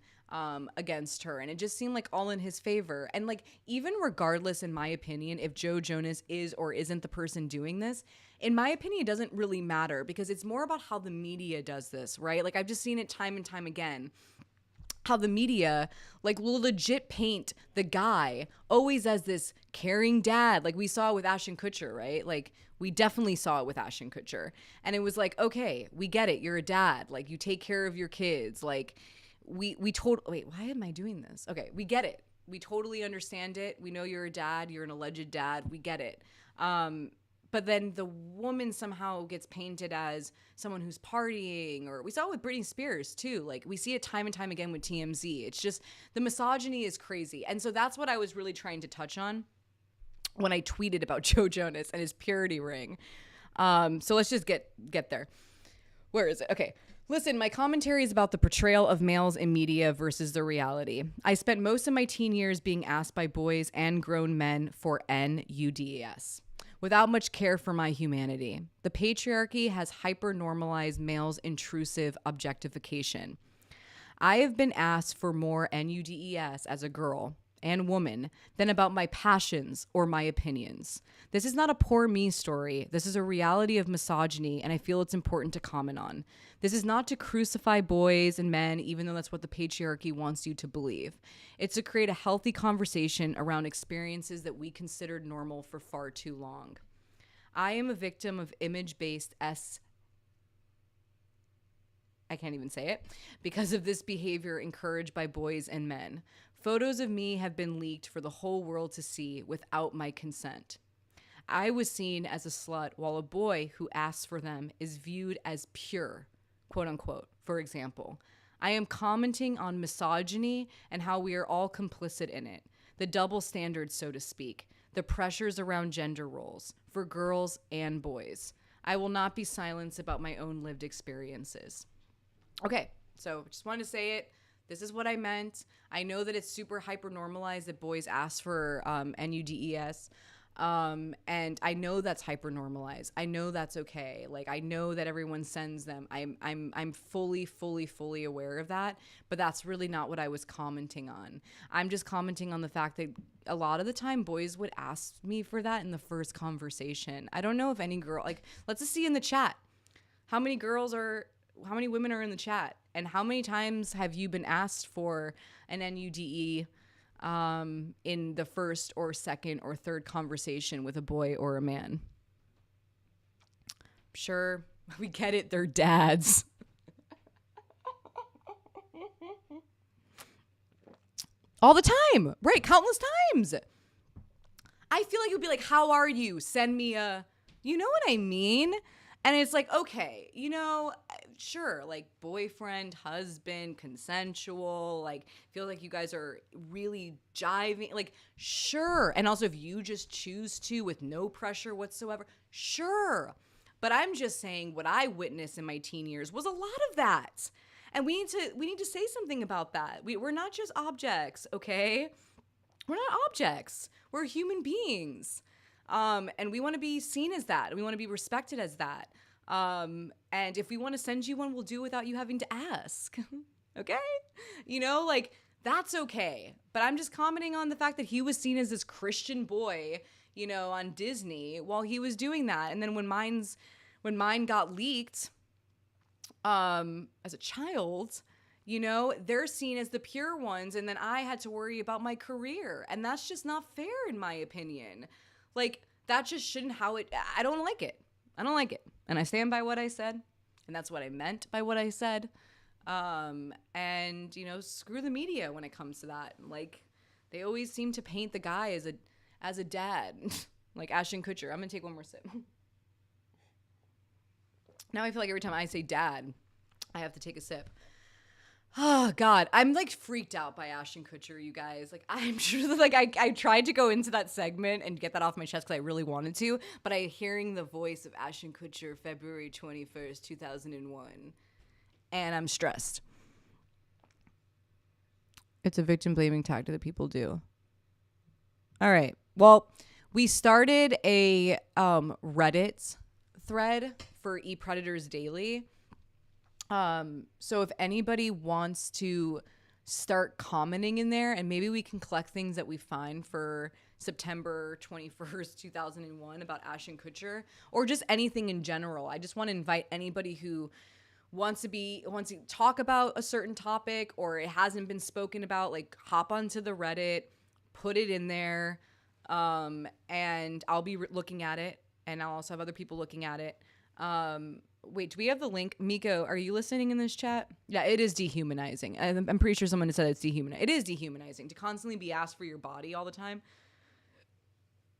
against her, and it just seemed all in his favor. And even regardless, in my opinion, if Joe Jonas is or isn't the person doing this, in my opinion, it doesn't really matter, because it's more about how the media does this, right? I've just seen it time and time again, how the media will legit paint the guy always as this caring dad, we saw with Ashton Kutcher, right? We definitely saw it with Ashton Kutcher, and it was okay, we get it, you're a dad, you take care of your kids, we totally, wait, why am I doing this? Okay, we get it, we totally understand it, we know you're a dad, you're an alleged dad, we get it. But then the woman somehow gets painted as someone who's partying, or we saw it with Britney Spears too. We see it time and time again with TMZ. It's just, the misogyny is crazy. And so that's what I was really trying to touch on when I tweeted about Joe Jonas and his purity ring. So let's just get there. Where is it? Okay. Listen, my commentary is about the portrayal of males in media versus the reality. I spent most of my teen years being asked by boys and grown men for NUDES, without much care for my humanity. The patriarchy has hyper-normalized males' intrusive objectification. I have been asked for more NUDES as a girl and woman than about my passions or my opinions. This is not a poor me story. This is a reality of misogyny, and I feel it's important to comment on. This is not to crucify boys and men, even though that's what the patriarchy wants you to believe. It's to create a healthy conversation around experiences that we considered normal for far too long. I am a victim of image-based I can't even say it, because of this behavior encouraged by boys and men. Photos of me have been leaked for the whole world to see without my consent. I was seen as a slut, while a boy who asks for them is viewed as pure, quote unquote, for example. I am commenting on misogyny and how we are all complicit in it. The double standards, so to speak. The pressures around gender roles for girls and boys. I will not be silenced about my own lived experiences. Okay, so just wanted to say it. This is what I meant. I know that it's super hyper normalized that boys ask for NUDES. And I know that's hyper normalized. I know that's okay. I know that everyone sends them. I'm fully aware of that, but that's really not what I was commenting on. I'm just commenting on the fact that a lot of the time boys would ask me for that in the first conversation. I don't know if any girl, let's just see in the chat. How many women are in the chat? And how many times have you been asked for an NUDE in the first or second or third conversation with a boy or a man? Sure, we get it, they're dads. All the time, right? Countless times. I feel like it would be how are you? Send me a, you know what I mean? And it's okay, sure, boyfriend, husband, consensual, feel like you guys are really jiving, sure. And also if you just choose to with no pressure whatsoever, sure. But I'm just saying what I witnessed in my teen years was a lot of that. And we need to say something about that. We're not just objects, okay? We're not objects. We're human beings. And we want to be seen as that. We want to be respected as that. And if we want to send you one, we'll do it without you having to ask. Okay? That's okay. But I'm just commenting on the fact that he was seen as this Christian boy, on Disney while he was doing that. And then when mine got leaked, as a child, they're seen as the pure ones. And then I had to worry about my career. And that's just not fair, in my opinion. That just shouldn't I don't like it. I don't like it. And I stand by what I said. And that's what I meant by what I said. And, screw the media when it comes to that. They always seem to paint the guy as a dad, like Ashton Kutcher. I'm gonna take one more sip. Now I feel like every time I say dad, I have to take a sip. Oh God, I'm like freaked out by Ashton Kutcher, you guys. Like I'm sure that, like I tried to go into that segment and get that off my chest because I really wanted to, but I hearing the voice of Ashton Kutcher, February 21st, 2001, and I'm stressed. It's a victim blaming tactic that people do. All right. Well, we started a Reddit thread for ePredators Daily. So if anybody wants to start commenting in there, and maybe we can collect things that we find for September 21st, 2001 about Ashton Kutcher, or just anything in general. I just want to invite anybody who wants to talk about a certain topic or it hasn't been spoken about, like hop onto the Reddit, put it in there, and I'll be looking at it, and I'll also have other people looking at it. Wait, do we have the link? Miko, are you listening in this chat? Yeah, it is dehumanizing. I'm pretty sure someone said it's dehumanizing. It is dehumanizing to constantly be asked for your body all the time.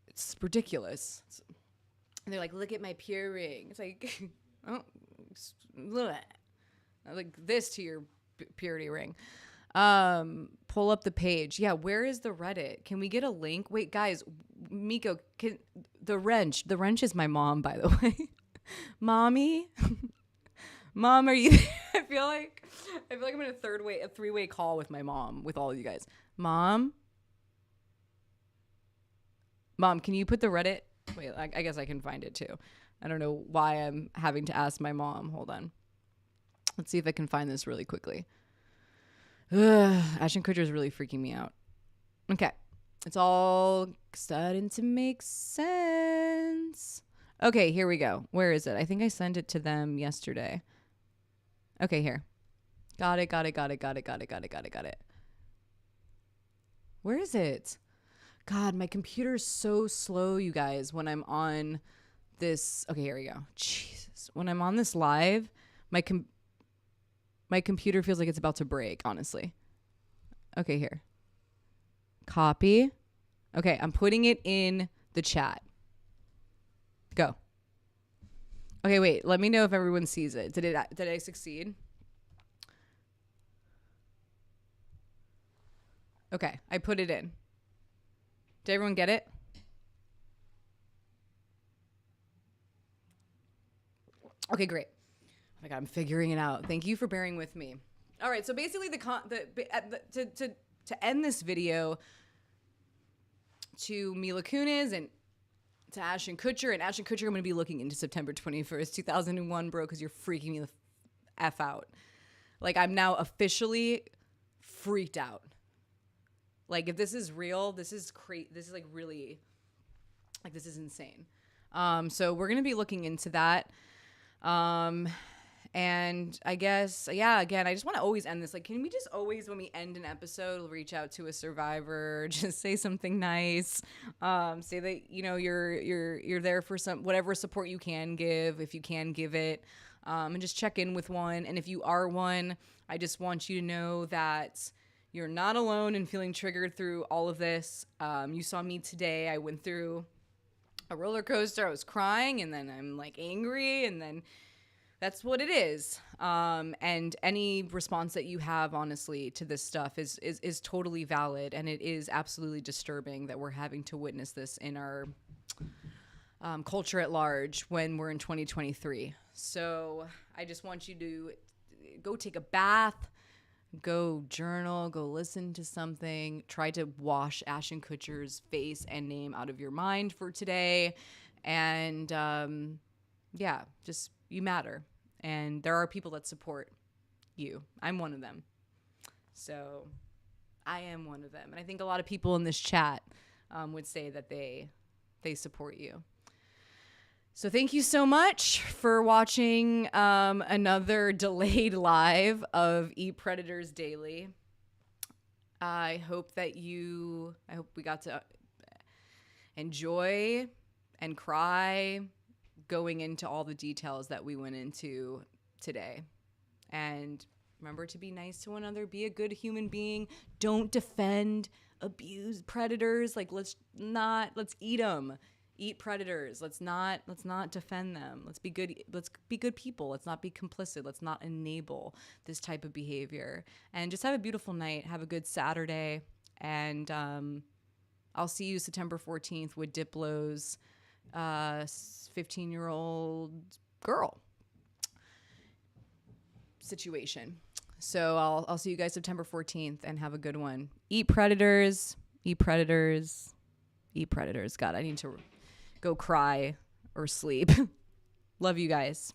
It's ridiculous. And they're like, look at my pure ring. It's like, oh, like this to your purity ring. Pull up the page. Yeah, where is the Reddit? Can we get a link? Wait, guys, Miko, the wrench is my mom, by the way. Mommy, Mom, are you there? I feel like I'm in a three-way call with my mom, with all of you guys. Mom, can you put the Reddit? Wait, I guess I can find it too. I don't know why I'm having to ask my mom. Hold on. Let's see if I can find this really quickly. Ashton Kutcher is really freaking me out. Okay. It's all starting to make sense. Okay, here we go. Where is it? I think I sent it to them yesterday. Okay, here. Got it. Where is it? God, my computer's so slow, you guys, when I'm on this. Okay, here we go. Jesus. When I'm on this live, my computer feels like it's about to break, honestly. Okay, here. Copy. Okay, I'm putting it in the chat. Go. Okay, wait. Let me know if everyone sees it. Did I succeed? Okay, I put it in. Did everyone get it? Okay, great. Oh my God, I'm figuring it out. Thank you for bearing with me. All right, so basically to end this video, to Mila Kunis and to Ashton Kutcher. And Ashton Kutcher, I'm going to be looking into September 21st, 2001, bro, because you're freaking me the F out. Like, I'm now officially freaked out. Like, if this is real, this is crazy. This is, like, really, like, this is insane. So we're going to be looking into that. And I guess, yeah, again, I just want to always end this. Like, can we just always, when we end an episode, reach out to a survivor, just say something nice, say that, you know, you're there for some, whatever support you can give, if you can give it, and just check in with one. And if you are one, I just want you to know that you're not alone in feeling triggered through all of this. You saw me today. I went through a roller coaster. I was crying, and then I'm like angry, and then that's what it is. And any response that you have, honestly, to this stuff is totally valid. And it is absolutely disturbing that we're having to witness this in our culture at large when we're in 2023. So I just want you to go take a bath, go journal, go listen to something, try to wash Ashton Kutcher's face and name out of your mind for today. And yeah, just, you matter. And there are people that support you. I'm one of them. So I am one of them. And I think a lot of people in this chat would say that they support you. So thank you so much for watching another delayed live of ePredators Daily. I hope we got to enjoy and cry going into all the details that we went into today. And Remember to be nice to one another. Be a good human being. Don't defend, abuse predators. Like, let's eat them. Eat predators. Let's not defend them. Let's be good. Let's be good people. Let's not be complicit. Let's not enable this type of behavior. And just have a beautiful night. Have a good Saturday. And I'll see you September 14th with Diplo's 15-year-old girl situation. So I'll see you guys September 14th and have a good one. Eat predators. Eat predators. Eat predators. God, I need to go cry or sleep. Love you guys.